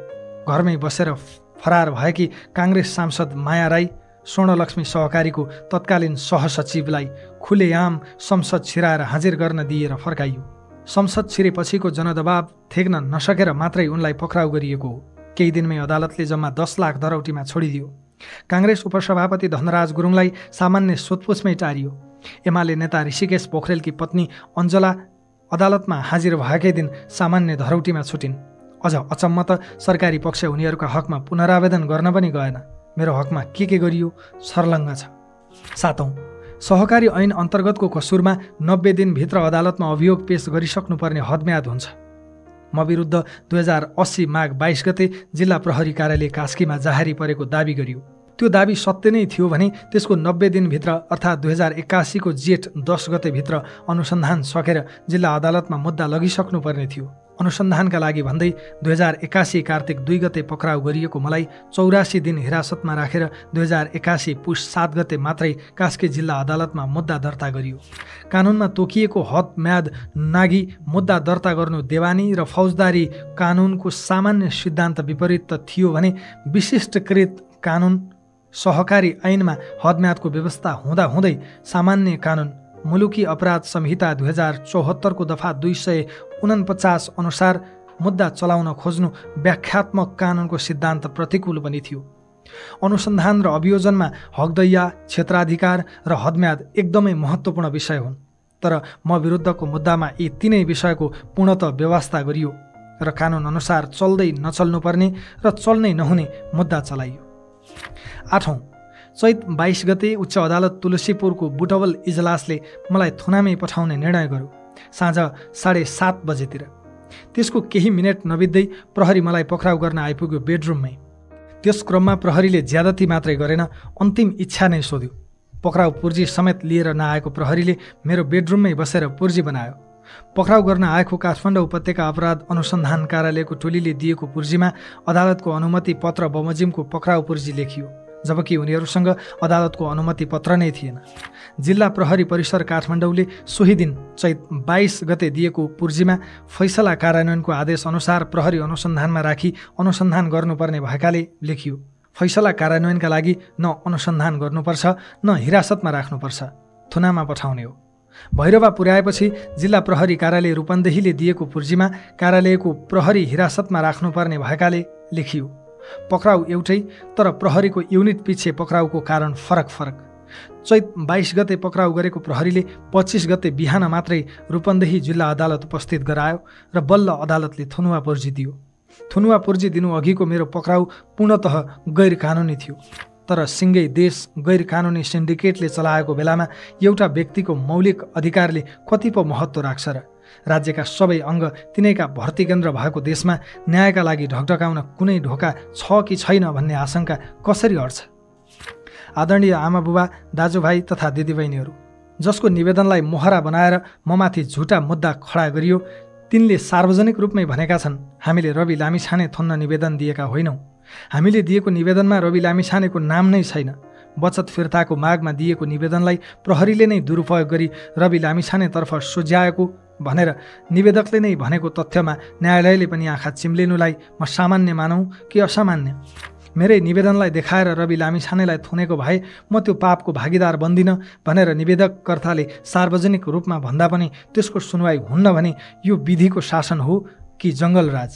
घरमै बसेर फरार भएकी काङ्ग्रेस सांसद माया राई स्वर्णलक्ष्मी सहकारीको तत्कालीन सहसचिवलाई खुलेआम संसद छिराएर हाजिर गर्न दिएर फर्काइयो। संसद छिरेपछिको जनदबाव थेक्न नसकेर मात्रै उनलाई पक्राउ गरिएको हो। केही दिनमै अदालतले जम्मा 10 लाख दरौटीमा छोडिदियो। काङ्ग्रेस उपसभापति धनराज गुरुङलाई सामान्य सोधपुछमै टारियो। एमाले नेता ऋषिकेश पोखरेलकी पत्नी अञ्जला अदालतमा हाजिर भएकै दिन सामान्य धरौटीमा छुटिन्। अझ अचम्म त सरकारी पक्ष उनीहरूका हकमा पुनरावेदन गर्न पनि गएन। मेरो हकमा के गरियो सर्लङ्ग छ। सातौं, सहकारी ऐन अन्तर्गतको कसुरमा 90 दिनभित्र अदालतमा अभियोग पेश गरिसक्नुपर्ने हदम्याद हुन्छ। म विरुद्ध 2080 माघ 22 गते जिल्ला प्रहरी कार्यालय कास्कीमा जाहेरी परेको दाबी गरियो। त्यो दाबी सत्य नै थियो भने त्यसको 90 दिनभित्र अर्थात् 2081 को जेठ 10 गतेभित्र अनुसन्धान सकेर जिल्ला अदालतमा मुद्दा लगिसक्नुपर्ने थियो। अनुसन्धानका लागि भन्दै 2081 कार्तिक 2 गते पक्राउ गरिएको मलाई 84 दिन हिरासतमा राखेर 2081 पुष 7 गते मात्रै कास्की जिल्ला अदालतमा मुद्दा दर्ता गरियो। कानुनमा तोकिएको हद म्याद नागी मुद्दा दर्ता गर्नु देवानी र फौजदारी कानुनको सामान्य सिद्धान्त विपरीत त थियो भने विशिष्टकृत कानुन सहकारी ऐनमा हदम्यादको व्यवस्था हुँदाहुँदै सामान्य कानुन मुलुकी अपराध संहिता 2074 को दफा 249 अनुसार मुद्दा चलाउन खोज्नु व्याख्यात्मक कानुनको सिद्धान्त प्रतिकूल पनि थियो। अनुसन्धान र अभियोजनमा हकदैया, क्षेत्राधिकार र हदम्याद एकदमै महत्त्वपूर्ण विषय हुन्। तर म विरुद्धको मुद्दामा यी तीनै विषयको पूर्णतः व्यवस्था गरियो र कानुन अनुसार चल्दै नचल्नुपर्ने र चल्नै नहुने मुद्दा चलाइयो। 8औं, चैत 22 गते उच्च अदालत तुलसीपुरको बुटवल इजलासले मलाई थुनामै पठाउने निर्णय गर्यो साँझ 7:30 बजेतिर। त्यसको केही मिनेट नबित्दै प्रहरी मलाई पक्राउ गर्न आइपुग्यो बेडरुममै। त्यस क्रममा प्रहरीले ज्यादती मात्रै गरेन, अन्तिम इच्छा नै सोध्यो। पक्राउ पुर्जी समेत लिएर नआएको प्रहरीले मेरो बेडरुममै बसेर पुर्जी बनायो। पक्राउ गर्न आएको काठमाडौँ उपत्यका अपराध अनुसन्धान कार्यालयको टोलीले दिएको पुर्जीमा अदालतको अनुमति पत्र बमोजिमको पक्राउ पुर्जी लेखियो, जबकि उनीहरूसँग अदालतको अनुमति पत्र नै थिएन। जिल्ला प्रहरी परिसर काठमाडौँले सोही दिन चैत 22 गते दिएको पुर्जीमा फैसला कार्यान्वयनको आदेश अनुसार प्रहरी अनुसन्धानमा राखी अनुसन्धान गर्नुपर्ने भएकाले लेखियो। फैसला कार्यान्वयनका लागि न अनुसन्धान गर्नुपर्छ न हिरासतमा राख्नुपर्छ, थुनामा पठाउने हो। भैरवा पुर्याएपछि जिल्ला प्रहरी कार्यालय रूपन्देहीले दिएको पुर्जीमा कार्यालयको प्रहरी हिरासतमा राख्नुपर्ने भएकाले लेखियो। पक्राउ एउटै, तर प्रहरीको युनिट पछि पक्राउको कारण फरक फरक। चैत 22 गते पक्राउ गरेको प्रहरीले 25 गते बिहान मात्रै रूपन्देही जिल्ला अदालत उपस्थित गरायो र बल्ल अदालतले थुनुवा पुर्जी दियो। थुनुवा पुर्जी दिनु अघिको मेरो पक्राउ पूर्णतः गैर कानुनी थियो, तर सिङ्गै देश गैर कानुनी सिन्डिकेटले चलाएको बेलामा एउटा व्यक्तिको मौलिक अधिकारले कति पो महत्त्व राख्छ र? राज्यका सबै अङ्ग तिनैका भर्ती केन्द्र भएको देशमा न्यायका लागि ढकढकाउन कुनै ढोका छ कि छैन भन्ने आशंका कसरी हट्छ? आदरणीय आमाबुबा, दाजुभाइ तथा दिदीबहिनीहरू, जसको निवेदनलाई मोहरा बनाएर ममाथि झुटा मुद्दा खडा गरियो, तिनले सार्वजनिक रूपमै भनेका छन् हामीले रवि लामिछाने थुन्न निवेदन दिएका होइनौँ। हामीले दिएको निवेदनमा रवि लामिछानेको नाम नै छैन। बचत फिर्ताको मागमा दिएको निवेदनलाई प्रहरीले नै दुरुपयोग गरी रवि लामिछानेतर्फ सुझ्याएको भनेर निवेदकले नै भनेको तथ्यमा न्यायालयले पनि आँखा चिम्लिनुलाई म सामान्य मानौँ कि असामान्य? मेरै निवेदनलाई देखाएर रवि लामिछानेलाई थुनेको भए म त्यो पापको भागीदार बन्दिनँ भनेर निवेदककर्ताले सार्वजनिक रूपमा भन्दा पनि त्यसको सुनवाई हुन्न भने यो विधिको शासन हो कि जङ्गलराज?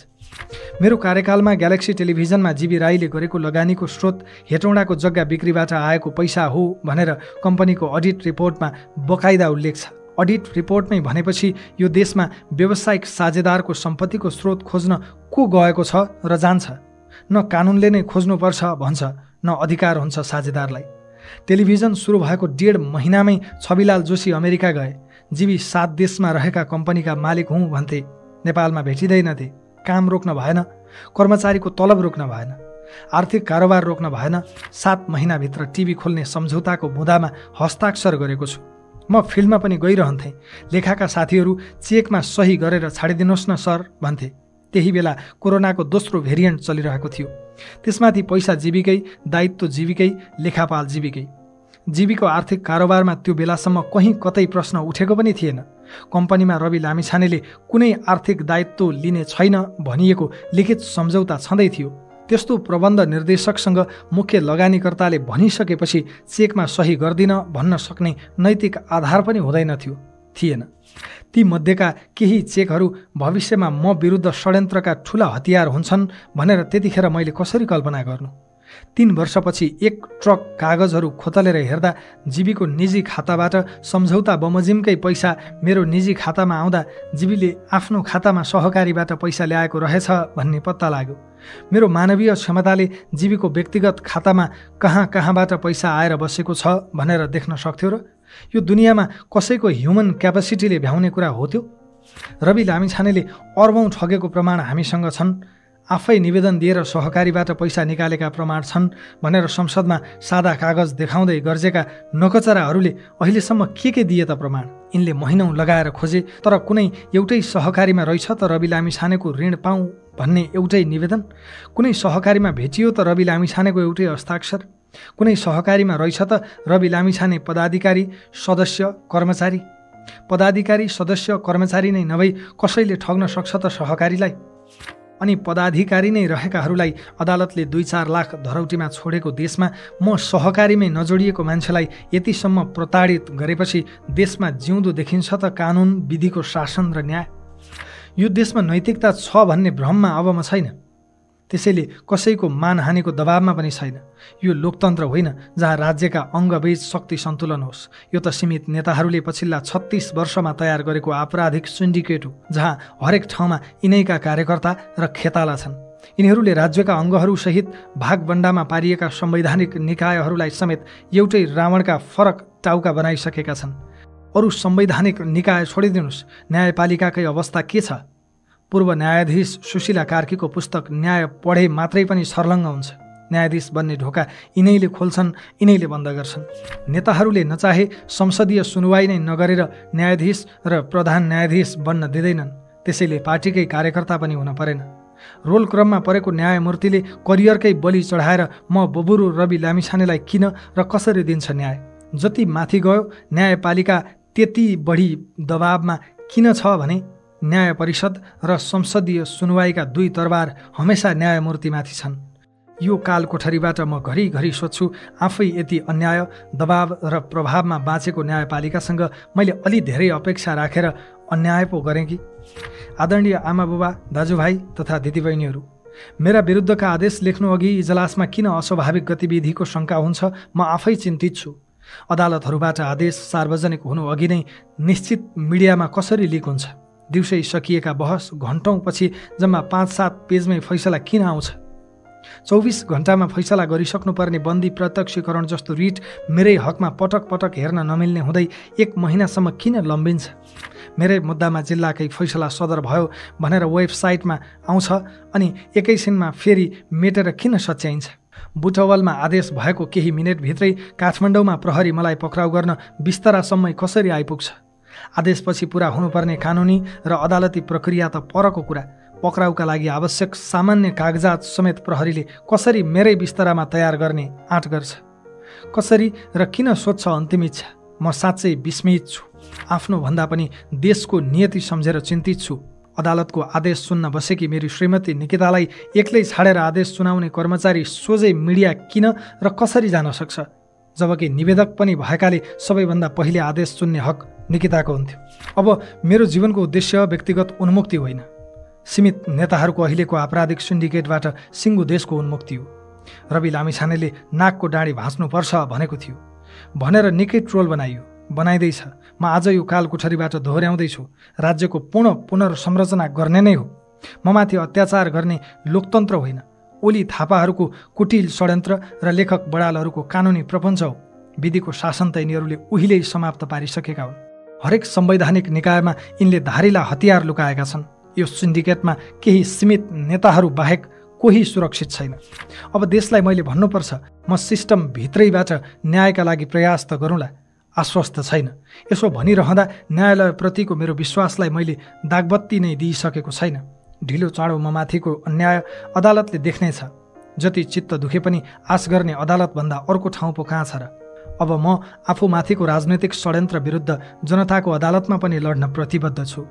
मेरो कार्यकालमा ग्यालेक्सी टेलिभिजनमा जीबी राईले गरेको लगानीको स्रोत हेटौँडाको जग्गा बिक्रीबाट आएको पैसा हो भनेर कम्पनीको अडिट रिपोर्टमा बकाइदा उल्लेख छ। अडिट रिपोर्टमै भनेपछि यो देशमा व्यावसायिक साझेदारको सम्पत्तिको स्रोत खोज्न को गएको छ र जान्छ? न कानुनले नै खोज्नुपर्छ भन्छ, न अधिकार हुन्छ साझेदारलाई। टेलिभिजन सुरु भएको 1.5 महिनामै छविलाल जोशी अमेरिका गए। जीबी 7 देशमा रहेका कम्पनीका मालिक हुँ भन्थे, नेपालमा भेटिँदैनथे। काम रोक्न भएन, कर्मचारीको तलब रोक्न भएन, आर्थिक कारोबार रोक्न भएन। 7 महिनाभित्र टिभी खोल्ने सम्झौताको बुँदामा हस्ताक्षर गरेको छु। म फिल्डमा पनि गइरहन्थेँ। लेखाका साथीहरू चेकमा सही गरेर छाडिदिनुहोस् न सर भन्थे। त्यही बेला कोरोनाको दोस्रो भेरिएन्ट चलिरहेको थियो। त्यसमाथि पैसा जीविकै, दायित्व जीविकै, लेखापाल जीविकै। जीवीको आर्थिक कारोबारमा त्यो बेलासम्म कहीँ कतै प्रश्न उठेको पनि थिएन। कम्पनीमा रवि लामिछानेले कुनै आर्थिक दायित्व लिने छैन भनिएको लिखित सम्झौता छँदै थियो। त्यस्तो प्रबन्ध निर्देशकसँग मुख्य लगानीकर्ताले भनिसकेपछि चेकमा सही गर्दिन भन्न सक्ने नैतिक आधार पनि हुँदैनथ्यो, थिएन। ती मध्येका केही चेकहरू भविष्यमा म विरुद्ध षड्यन्त्रका ठुला हतियार हुन्छन् भनेर त्यतिखेर मैले कसरी कल्पना गर्नु? 3 वर्षपछि 1 ट्रक कागजहरू खोतलेर हेर्दा जीवीको निजी खाताबाट सम्झौता बमोजिमकै पैसा मेरो निजी खातामा आउँदा जीवीले आफ्नो खातामा सहकारीबाट पैसा ल्याएको रहेछ भन्ने पत्ता लाग्यो। मेरो मानवीय क्षमताले जीवीको व्यक्तिगत खातामा कहाँबाट पैसा आएर बसेको छ भनेर देख्न सक्थ्यो र? यो दुनियाँमा कसैको ह्युमन क्यापासिटीले भ्याउने कुरा हो त्यो? रवि लामिछानेले अर्बौं ठगेको प्रमाण हामीसँग छन्, आफै निवेदन दिएर सहकारीबाट पैसा निकालेका प्रमाण छन् भनेर संसदमा सादा कागज देखाउँदै गर्जेका नकचराहरूले अहिलेसम्म के दिए त प्रमाण? यिनले महिनौँ लगाएर खोजे, तर कुनै एउटै सहकारीमा रहेछ त रवि लामिछानेको ऋण पाऊँ भन्ने एउटै निवेदन? कुनै सहकारीमा भेटियो त रवि लामिछानेको एउटै हस्ताक्षर? कुनै सहकारीमा रहेछ त रवि लामिछाने पदाधिकारी, सदस्य, कर्मचारी? पदाधिकारी, सदस्य, कर्मचारी नै नभई कसैले ठग्न सक्छ त सहकारीलाई? अनि पदाधिकारी नै रहेकाहरूलाई अदालतले 2-4 लाख धरौटीमा छोडेको देशमा म सहकारीमै नजोडिएको मान्छेलाई यतिसम्म प्रताडित गरेपछि देशमा जिउँदो देखिन्छ त कानुन, विधिको शासन र न्याय? यो देशमा नैतिकता छ भन्ने भ्रममा अब म छैन। त्यसैले कसैको मानहानिको दबावमा पनि छैन। यो लोकतन्त्र होइन जहाँ राज्यका अङ्गबीच शक्ति सन्तुलन होस्। यो त सीमित नेताहरूले पछिल्ला 36 वर्षमा तयार गरेको आपराधिक सिन्डिकेट हो, जहाँ हरेक ठाउँमा यिनैका कार्यकर्ता र खेताला छन्। यिनीहरूले राज्यका अङ्गहरूसहित भागबण्डामा पारिएका संवैधानिक निकायहरूलाई समेत एउटै रावणका फरक टाउका बनाइसकेका छन्। अरू संवैधानिक निकाय छोडिदिनुहोस्, न्यायपालिकाकै अवस्था के छ? पूर्व न्यायाधीश सुशीला कार्कीको पुस्तक न्याय पढे मात्रै पनि सर्लङ्ग हुन्छ। न्यायाधीश बन्ने ढोका यिनैले खोल्छन्, यिनैले बन्द गर्छन्। नेताहरूले नचाहे संसदीय सुनुवाई नै नगरेर न्यायाधीश र प्रधान न्यायाधीश बन्न दिँदैनन्। त्यसैले पार्टीकै कार्यकर्ता पनि हुन परेन। रोल क्रममा परेको न्यायमूर्तिले करियरकै बलि चढाएर म बबुरु रवि लामिछानेलाई किन र कसरी दिन्छ न्याय? जति माथि गयो न्यायपालिका त्यति बढी दबावमा किन छ भने न्याय परिषद र संसदीय सुनुवाईका दुई तरबार हमेसा न्यायमूर्तिमाथि छन्। यो काल कोठरीबाट म घरिघरि सोध्छु, आफै यति अन्याय, दबाव र प्रभावमा बाँचेको न्यायपालिकासँग मैले अलि धेरै अपेक्षा राखेर अन्याय पो गरेँ कि? आदरणीय आमाबुबा, दाजुभाइ तथा दिदीबहिनीहरू, मेरा विरुद्धका आदेश लेख्नु अघि इजलासमा किन अस्वाभाविक गतिविधिको शङ्का हुन्छ म आफै चिन्तित छु। अदालतहरूबाट आदेश सार्वजनिक हुनु अघि नै निश्चित मिडियामा कसरी लिक हुन्छ? दिउँसै सकिएका बहस घन्टौँपछि जम्मा 5-7 पेजमै फैसला किन आउँछ? 24 घण्टामा फैसला गरिसक्नुपर्ने बन्दी प्रत्यक्षीकरण जस्तो रिट मेरै हकमा पटक पटक हेर्न नमिल्ने हुँदै 1 महिनासम्म किन लम्बिन्छ? मेरै मुद्दामा जिल्लाकै फैसला सदर भयो भनेर वेबसाइटमा आउँछ अनि एकैछिनमा फेरि मेटेर किन सच्याइन्छ? बुटवलमा आदेश भएको केही मिनेटभित्रै काठमाडौँमा प्रहरी मलाई पक्राउ गर्न बिस्तरासम्मै कसरी आइपुग्छ? आदेशपछि पुरा हुनुपर्ने कानुनी र अदालती प्रक्रिया त परको कुरा। पक्राउका लागि आवश्यक सामान्य कागजात समेत प्रहरीले कसरी मेरै बिस्तरामा तयार गर्ने आँट गर्छ? कसरी र किन सोध्छ अन्तिम इच्छा? म साँच्चै विस्मित छु। आफ्नो भन्दा पनि देशको नियति सम्झेर चिन्तित छु। अदालतको आदेश सुन्न बसेकी मेरी श्रीमती निकितालाई एक्लै छाडेर आदेश सुनाउने कर्मचारी सोझै मिडिया किन र कसरी जान सक्छ? जबकि निवेदक पनि भएकाले सबैभन्दा पहिले आदेश सुन्ने हक निकिताको हुन्थ्यो। अब मेरो जीवनको उद्देश्य व्यक्तिगत उन्मुक्ति होइन, सीमित नेताहरूको अहिलेको आपराधिक सिन्डिकेटबाट सिङ्गो देशको उन्मुक्ति हो। रवि लामिछानेले नाकको डाँडी भाँच्नुपर्छ भनेको थियो भनेर निकै ट्रोल बनाइँदैछ। म आज यो काल कोठरीबाट दोहोर्याउँदैछु, राज्यको पूर्ण पुनर्संरचना गर्ने नै हो। ममाथि अत्याचार गर्ने लोकतन्त्र होइन, ओली थापाहरूको कुटिल षड्यन्त्र र लेखक बडालहरूको कानुनी प्रपञ्च हो। विधिको शासन त यिनीहरूले उहिल्यै समाप्त पारिसकेका हुन्। हरेक संवैधानिक निकायमा यिनले धारिला हतियार लुकाएका छन्। यो सिन्डिकेटमा केही सीमित नेताहरू बाहेक कोही सुरक्षित छैन। अब देशलाई मैले भन्नुपर्छ, म सिस्टम भित्रैबाट न्यायका लागि प्रयास त गरौँला, आश्वस्त छैन। यसो भनिरहँदा न्यायालयप्रतिको मेरो विश्वासलाई मैले दागबत्ती नै दिइसकेको छैन। ढिलो चाँडो म माथिको अन्याय अदालतले देख्नेछ। जति चित्त दुखे पनि आश गर्ने अदालतभन्दा अर्को ठाउँ पो कहाँ छ र? अब म आफूमाथिको राजनैतिक षड्यन्त्र विरुद्ध जनताको अदालतमा पनि लड्न प्रतिबद्ध छु।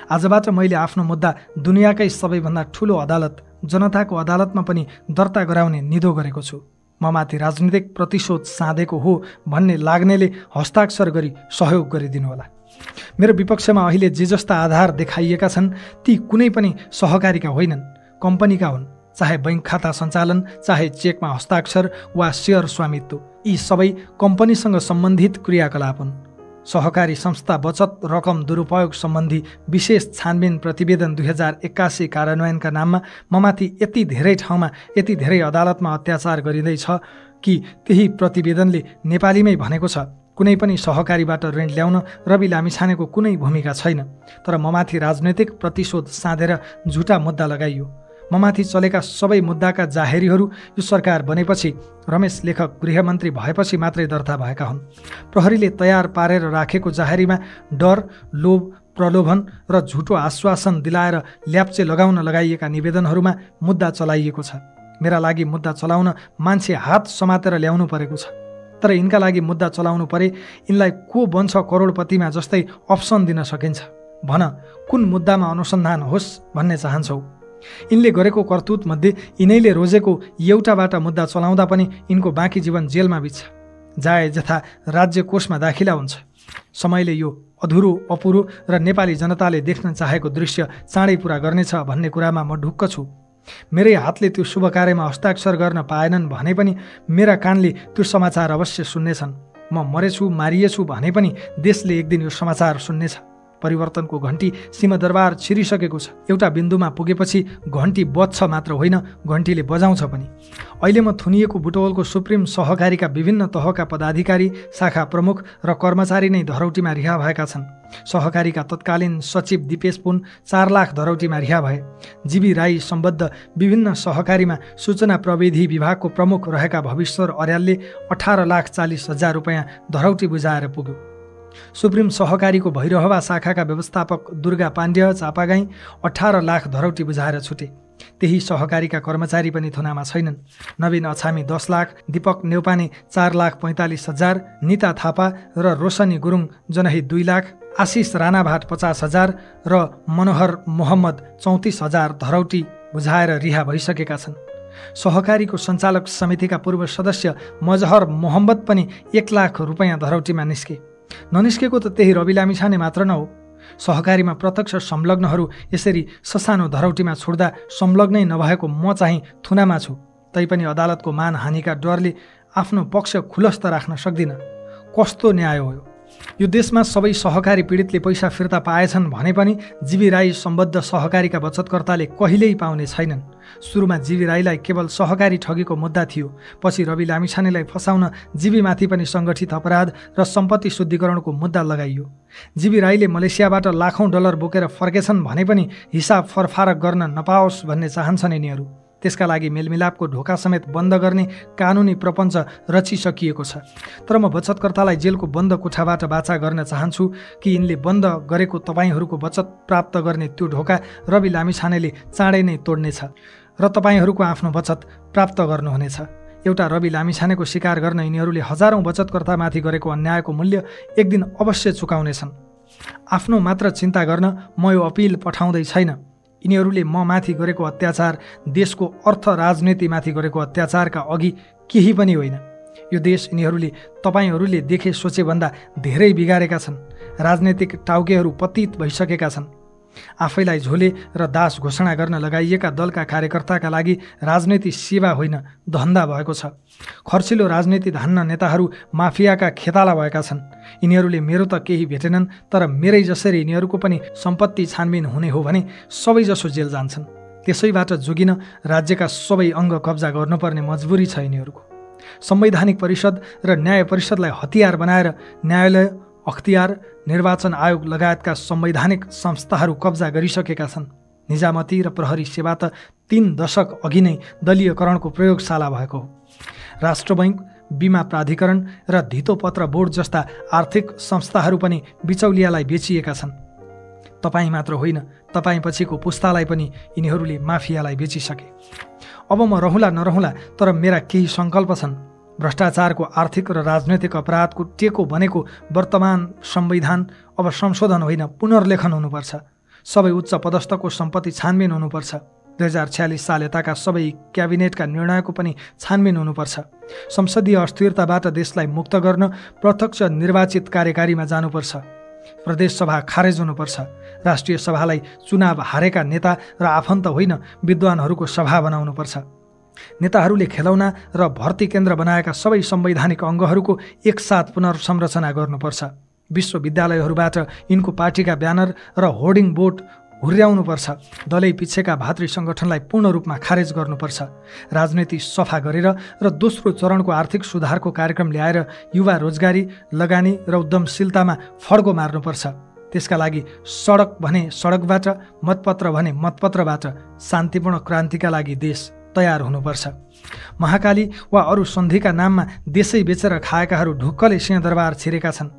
आजबाट मैले आफ्नो मुद्दा दुनियाँकै सबैभन्दा ठुलो अदालत जनताको अदालतमा पनि दर्ता गराउने निधो गरेको छु। म माथि राजनीतिक प्रतिशोध साँधेको हो भन्ने लाग्नेले हस्ताक्षर गरी सहयोग गरिदिनुहोला। मेरो विपक्षमा अहिले जे जस्ता आधार देखाइएका छन् ती कुनै पनि सहकारीका होइनन्, कम्पनीका हुन्। चाहे बैंक खाता सञ्चालन, चाहे चेकमा हस्ताक्षर वा सेयर स्वामित्व, यी सबै कम्पनीसँग सम्बन्धित क्रियाकलाप हुन्। सहकारी संस्था बचत रकम दुरुपयोग सम्बन्धी विशेष छानबिन प्रतिवेदन 2081 कार्यान्वयनका नाममा ममाथि यति धेरै ठाउँमा यति धेरै अदालतमा अत्याचार गरिँदैछ कि त्यही प्रतिवेदनले नेपालीमै भनेको छ, कुनै पनि सहकारीबाट ऋण ल्याउन रवि लामिछानेको कुनै भूमिका छैन। तर ममाथि राजनैतिक प्रतिशोध साँधेर झुटा मुद्दा लगाइयो। ममाथि चलेका सबै मुद्दाका जाहेरीहरू यो सरकार बनेपछि रमेश लेखक गृहमन्त्री भएपछि मात्रै दर्ता भएका हुन्। प्रहरीले तयार पारेर राखेको जाहेरीमा डर, लोभ, प्रलोभन र झुटो आश्वासन दिलाएर ल्याप्चे लगाउन लगाइएका निवेदनहरूमा मुद्दा चलाइएको छ। मेरा लागि मुद्दा चलाउन मान्छे हात समातेर ल्याउनु परेको छ। तर यिनका लागि मुद्दा चलाउनु परे यिनलाई को बन्छ करोडपतिमा जस्तै अप्सन दिन सकिन्छ। भन, कुन मुद्दामा अनुसन्धान होस् भन्ने चाहन्छौ? यिनले गरेको करतुत मध्ये यिनैले रोजेको एउटाबाट मुद्दा चलाउँदा पनि यिनको बाँकी जीवन जेलमा बित्छ। जाय जथा राज्य कोषमा दाखिला हुन्छ। समयले यो अधुरो, अपुरो र नेपाली जनताले देख्न चाहेको दृश्य चाँडै पुरा गर्नेछ भन्ने कुरामा म ढुक्क छु। मेरै हातले त्यो शुभ कार्यमा हस्ताक्षर गर्न पाएनन् भने पनि मेरा कानले त्यो समाचार अवश्य सुन्नेछन्। म मरेछु, मारिएछु भने पनि देशले एक दिन यो समाचार सुन्नेछ। परिवर्तनको घण्टी सिंहदरबार छिरिसकेको छ। एउटा बिन्दुमा पुगेपछि घण्टी बज्छ मात्र होइन, घण्टीले बजाउँछ पनि। अहिले म थुनिएको बुटवलको सुप्रिम सहकारीका विभिन्न तहका पदाधिकारी, शाखा प्रमुख र कर्मचारी नै धरौटीमा रिहा भएका छन्। सहकारीका तत्कालीन सचिव दिपेश पुन 4 लाख धरौटीमा रिहा भए। जीवी राई सम्बद्ध विभिन्न सहकारीमा सूचना प्रविधि विभागको प्रमुख रहेका भविश्वर अर्यालले 18,40,000 रुपैयाँ धरौटी बुझाएर पुग्यो। सुप्रिम सहकारीको भैरहवा शाखाका व्यवस्थापक दुर्गा पाण्ड्य चापागाई 18 लाख धरौटी बुझाएर छुटे। त्यही सहकारीका कर्मचारी पनि थुनामा छैनन्। नवीन अछामी 10 लाख, दीपक नेउपाने 4,45,000, निता थापा र रोशनी गुरुङ जनही 2 लाख, आशिष राणाभाट 50,000 र मनोहर मोहम्मद 34,000 धरौटी बुझाएर रिहा भइसकेका छन्। सहकारीको सञ्चालक समितिका पूर्व सदस्य मजहर मोहम्मद पनि 1 लाख रुपैयाँ धरौटीमा निस्के। ननिस्केको त त्यही रवि लामिछाने मात्र न हो। सहकारीमा प्रत्यक्ष संलग्नहरू यसरी ससानो धरौटीमा छोड्दा संलग्नै नभएको म चाहिँ थुनामा छु। तैपनि अदालतको मानहानिका डरले आफ्नो पक्ष खुलस्त राख्न सक्दिनँ। कस्तो न्याय हो यो? देशमा सबै सहकारी पीडितले पैसा फिर्ता पाएछन् भने पनि जीवी राई सम्बद्ध सहकारीका बचतकर्ताले कहिल्यै पाउने छैनन्। सुरुमा जीवी राईलाई केवल सहकारी ठगीको मुद्दा थियो। पछि रवि लामिछानेलाई फसाउन जीवीमाथि पनि सङ्गठित अपराध र सम्पत्ति शुद्धिकरणको मुद्दा लगाइयो। जीवी राईले मलेसियाबाट लाखौँ डलर बोकेर फर्केछन् भने पनि हिसाब फरफारक गर्न नपाओस् भन्ने चाहन्छन् यिनीहरू। त्यसका लागि मेलमिलापको ढोका समेत बन्द गर्ने कानुनी प्रपञ्च रचिसकिएको छ। तर म बचतकर्तालाई जेलको बन्द कोठाबाट बाचा गर्न चाहन्छु कि यिनले बन्द गरेको तपाईँहरूको बचत प्राप्त गर्ने त्यो ढोका रवि लामिछानेले चाँडै नै तोड्नेछ र तपाईँहरूको आफ्नो बचत प्राप्त गर्नुहुनेछ। एउटा रवि लामिछानेको शिकार गर्न यिनीहरूले हजारौँ बचतकर्तामाथि गरेको अन्यायको मूल्य एक दिन अवश्य चुकाउनेछन्। आफ्नो मात्र चिन्ता गर्न म यो अपिल पठाउँदै छैन। यिनीहरूले म माथि गरेको अत्याचार देशको अर्थ राजनीतिमाथि गरेको अत्याचारका अघि केही पनि होइन। यो देश यिनीहरूले तपाईँहरूले देखे सोचेभन्दा धेरै बिगारेका छन्। राजनैतिक टाउकेहरू पतित भइसकेका छन्। आफैलाई झोले र दास घोषणा गर्न लगाइएका दलका कार्यकर्ताका लागि राजनीति सेवा होइन, धन्दा भएको छ। खर्चिलो राजनीति धान्न नेताहरू माफियाका खेताला भएका छन्। यिनीहरूले मेरो त केही भेटेनन्, तर मेरै जसरी यिनीहरूको पनि सम्पत्ति छानबिन हुने हो भने सबैजसो जेल जान्छन्। त्यसैबाट जोगिन राज्यका सबै अङ्ग कब्जा गर्नुपर्ने मजबुरी छ यिनीहरूको। संवैधानिक परिषद र न्याय परिषदलाई हतियार बनाएर न्यायालय, अख्तियार, निर्वाचन आयोग लगायतका संवैधानिक संस्थाहरू कब्जा गरिसकेका छन्। निजामती र प्रहरी सेवा त 3 दशक अघि नै दलीयकरणको प्रयोगशाला भएको हो। राष्ट्र बैंक, बीमा प्राधिकरण र धितोपत्र बोर्ड जस्ता आर्थिक संस्थाहरू पनि बिचौलियालाई बेचिएका छन्। तपाईँ मात्र होइन, तपाईँ पछिको पुस्तालाई पनि यिनीहरूले माफियालाई बेचिसके। अब म रहँला नरहँला, तर मेरा केही सङ्कल्प छन्। भ्रष्टाचारको आर्थिक र राजनैतिक अपराधको टेको बनेको वर्तमान संविधान अब संशोधन होइन, पुनर्लेखन हुनुपर्छ। सबै उच्च पदस्थको सम्पत्ति छानबिन हुनुपर्छ। 2046 साल यताका सबै क्याबिनेटका निर्णयको पनि छानबिन हुनुपर्छ। संसदीय अस्थिरताबाट देशलाई मुक्त गर्न प्रत्यक्ष निर्वाचित कार्यकारीमा जानुपर्छ। प्रदेश सभा खारेज हुनुपर्छ। राष्ट्रिय सभालाई चुनाव हारेका नेता र आफन्त होइन, विद्वानहरूको सभा बनाउनुपर्छ। नेताहरूले खेलौना र भर्ती केन्द्र बनाएका सबै संवैधानिक अङ्गहरूको एकसाथ पुनर्संरचना गर्नुपर्छ। विश्वविद्यालयहरूबाट यिनको पार्टीका ब्यानर र होर्डिङ बोर्ड हुर्याउनुपर्छ। दलै पिच्छेका भातृ सङ्गठनलाई पूर्ण रूपमा खारेज गर्नुपर्छ। राजनीति सफा गरेर र दोस्रो चरणको आर्थिक सुधारको कार्यक्रम ल्याएर युवा रोजगारी, लगानी र उद्यमशीलतामा फड्को मार्नुपर्छ। त्यसका लागि सडक भने सडकबाट, मतपत्र भने मतपत्रबाट शान्तिपूर्ण क्रान्तिका लागि देश तयार हुनुपर्छ। महाकाली वा अरू सन्धिका नाममा देशै बेचेर खाएकाहरू ढुक्कले सिंहदरबार छिरेका छन्।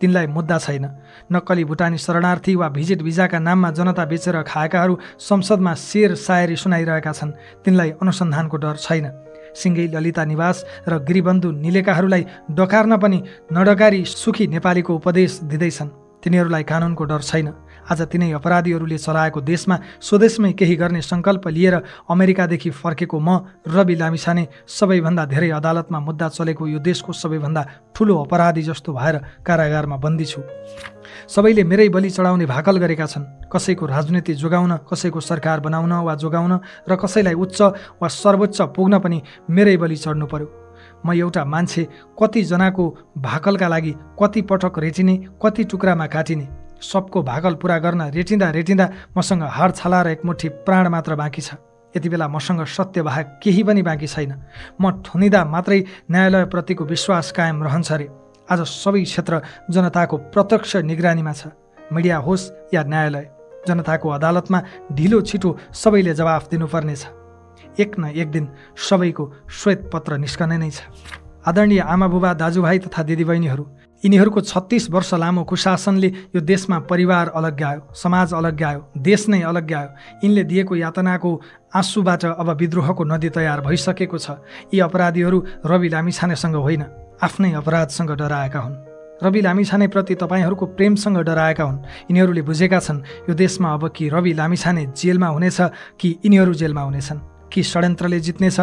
तिनलाई मुद्दा छैन। नक्कली भुटानी शरणार्थी वा भिजिट भिजाका नाममा जनता बेचेर खाएकाहरू संसदमा शेर सायरी सुनाइरहेका छन्। तिनलाई अनुसन्धानको डर छैन। सिङ्गै ललिता निवास र गिरिबन्धु निलेकाहरूलाई डकार्न पनि नडकारी सुखी नेपालीको उपदेश दिँदैछन्। तिनीहरूलाई कानुनको डर छैन। आज तिनै अपराधीहरूले चलाएको देशमा स्वदेशमै केही गर्ने सङ्कल्प लिएर अमेरिकादेखि फर्केको म रवि लामिछाने सबैभन्दा धेरै अदालतमा मुद्दा चलेको यो देशको सबैभन्दा ठुलो अपराधी जस्तो भएर कारागारमा बन्दी छु। सबैले मेरै बलि चढाउने भाकल गरेका छन्। कसैको राजनीति जोगाउन, कसैको सरकार बनाउन वा जोगाउन र कसैलाई उच्च वा सर्वोच्च पुग्न पनि मेरै बलि चढ्नु पर्यो। म एउटा मान्छे कतिजनाको भाकलका लागि कति पटक रेचिने, कति टुक्रामा काटिने। सबको भाकल पुरा गर्न रेटिँदा मसँग हाड छाला र एकमुठी प्राण मात्र बाँकी छ। यति बेला मसँग सत्य बाहेक केही पनि बाँकी छैन। म ठुनिँदा मात्रै न्यायालयप्रतिको विश्वास कायम रहन्छ रे। आज सबै क्षेत्र जनताको प्रत्यक्ष निगरानीमा छ। मिडिया होस् या न्यायालय, जनताको अदालतमा ढिलो छिटो सबैले जवाफ दिनुपर्नेछ। एक न एक दिन सबैको श्वेत पत्र निस्कने नै छ। आदरणीय आमा बुबा, दाजुभाइ तथा दिदीबहिनीहरू, यिनीहरूको 36 वर्ष लामो कुशासनले यो देशमा परिवार अलग्यायो, समाज अलग्यायो, देश नै अलग्यायो। यिनले दिएको यातनाको आँसुबाट अब विद्रोहको नदी तयार भइसकेको छ। यी अपराधीहरू रवि लामिछानेसँग होइन, आफ्नै अपराधसँग डराएका हुन्। रवि लामिछानेप्रति तपाईँहरूको प्रेमसँग डराएका हुन्। यिनीहरूले बुझेका छन् यो देशमा अब कि रवि लामिछाने जेलमा हुनेछ कि यिनीहरू जेलमा हुनेछन्, कि षड्यन्त्रले जित्नेछ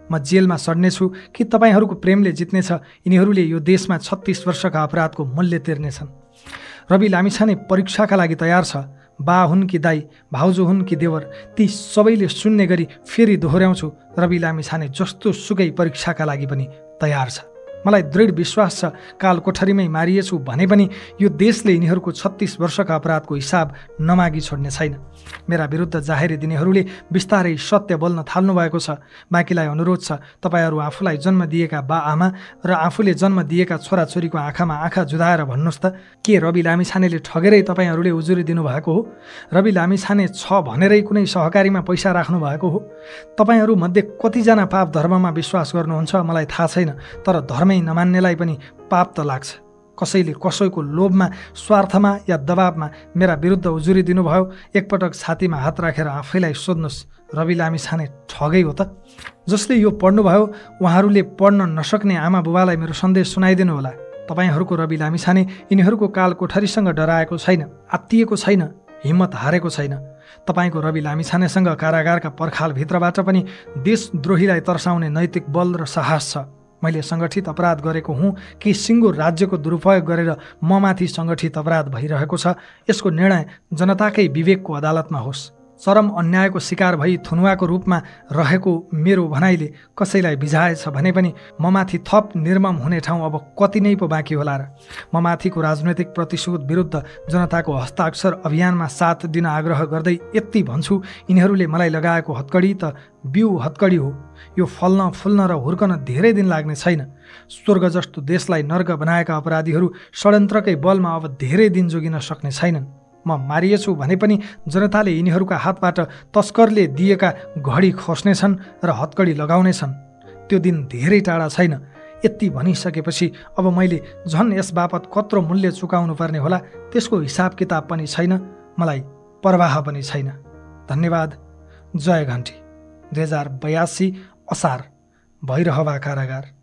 म जेलमा सड्नेछु कि तपाईँहरूको प्रेमले जित्नेछ। यिनीहरूले यो देशमा 36 वर्षका अपराधको मूल्य तिर्नेछन्। रवि लामिछाने परीक्षाका लागि तयार छ। बा हुन् कि दाई, भाउजू हुन् कि देवर, ती सबैले सुन्ने गरी फेरि दोहोऱ्याउँछु, रवि लामिछाने जस्तो सुकै परीक्षाका लागि पनि तयार छ। मलाई दृढ विश्वास छ काल कोठरीमै मारिएछु भने पनि यो देशले यिनीहरूको 36 वर्षका अपराधको हिसाब नमागी छोड्ने छैन। मेरा विरुद्ध जाहेरी दिनेहरूले बिस्तारै सत्य बोल्न थाल्नु भएको छ। बाँकीलाई अनुरोध छ, तपाईँहरू आफूलाई जन्म दिएका बा आमा र आफूले जन्म दिएका छोराछोरीको आँखामा आँखा जुधाएर भन्नुहोस् त, के रवि लामिछानेले ठगेरै तपाईँहरूले उजुरी दिनुभएको हो? रवि लामिछाने छ भनेरै कुनै सहकारीमा पैसा राख्नु भएको हो? तपाईँहरू मध्ये कतिजना पाप धर्ममा विश्वास गर्नुहुन्छ मलाई थाहा छैन, तर धर्मै नमान्नेलाई पनि पाप त लाग्छ। कसैले कसैको लोभमा, स्वार्थमा या दबावमा मेरा विरुद्ध उजुरी दिनुभयो? एकपटक छातीमा हात राखेर आफैलाई सोध्नुहोस्, रवि लामिछाने ठगै हो त? जसले यो पढ्नुभयो उहाँहरूले पढ्न नसक्ने आमा बुबालाई मेरो सन्देश सुनाइदिनु होला। तपाईँहरूको रवि लामिछाने यिनीहरूको काल कोठरीसँग डराएको छैन, आत्तिएको छैन, हिम्मत हारेको छैन। तपाईँको रवि लामिछानेसँग कारागारका पर्खालभित्रबाट पनि देशद्रोहीलाई तर्साउने नैतिक बल र साहस छ। मैले सङ्गठित अपराध गरेको हुँ कि सिङ्गो राज्यको दुरुपयोग गरेर ममाथि सङ्गठित अपराध भइरहेको छ, यसको निर्णय जनताकै विवेकको अदालतमा होस्। चरम अन्यायको शिकार भई थुनुवाको रूपमा रहेको मेरो भनाइले कसैलाई बिझाएछ भने पनि ममाथि थप निर्मम हुने ठाउँ अब कति नै पो बाँकी होला र? ममाथिको राजनैतिक प्रतिशोध विरुद्ध जनताको हस्ताक्षर अभियानमा साथ दिन आग्रह गर्दै यति भन्छु, यिनीहरूले मलाई लगाएको हत्कडी त बिउ हत्कडी हो। यो फल्न फुल्न र हुर्कन धेरै दिन लाग्ने छैन। स्वर्ग जस्तो देशलाई नर्क बनाएका अपराधीहरू षड्यन्त्रकै बलमा अब धेरै दिन जोगिन सक्ने छैनन्। म मारिएछु भने पनि जनताले यिनीहरूका हातबाट तस्करले दिएका घडी खोस्नेछन् र हत्कडी लगाउनेछन्। त्यो दिन धेरै टाढा छैन। यति भनिसकेपछि अब मैले झन् यस बापत कत्रो मूल्य चुकाउनु पर्ने होला त्यसको हिसाब किताब पनि छैन, मलाई परवाह पनि छैन। धन्यवाद। जय घन्टी। 2082 असार, भैरहवा कारागार।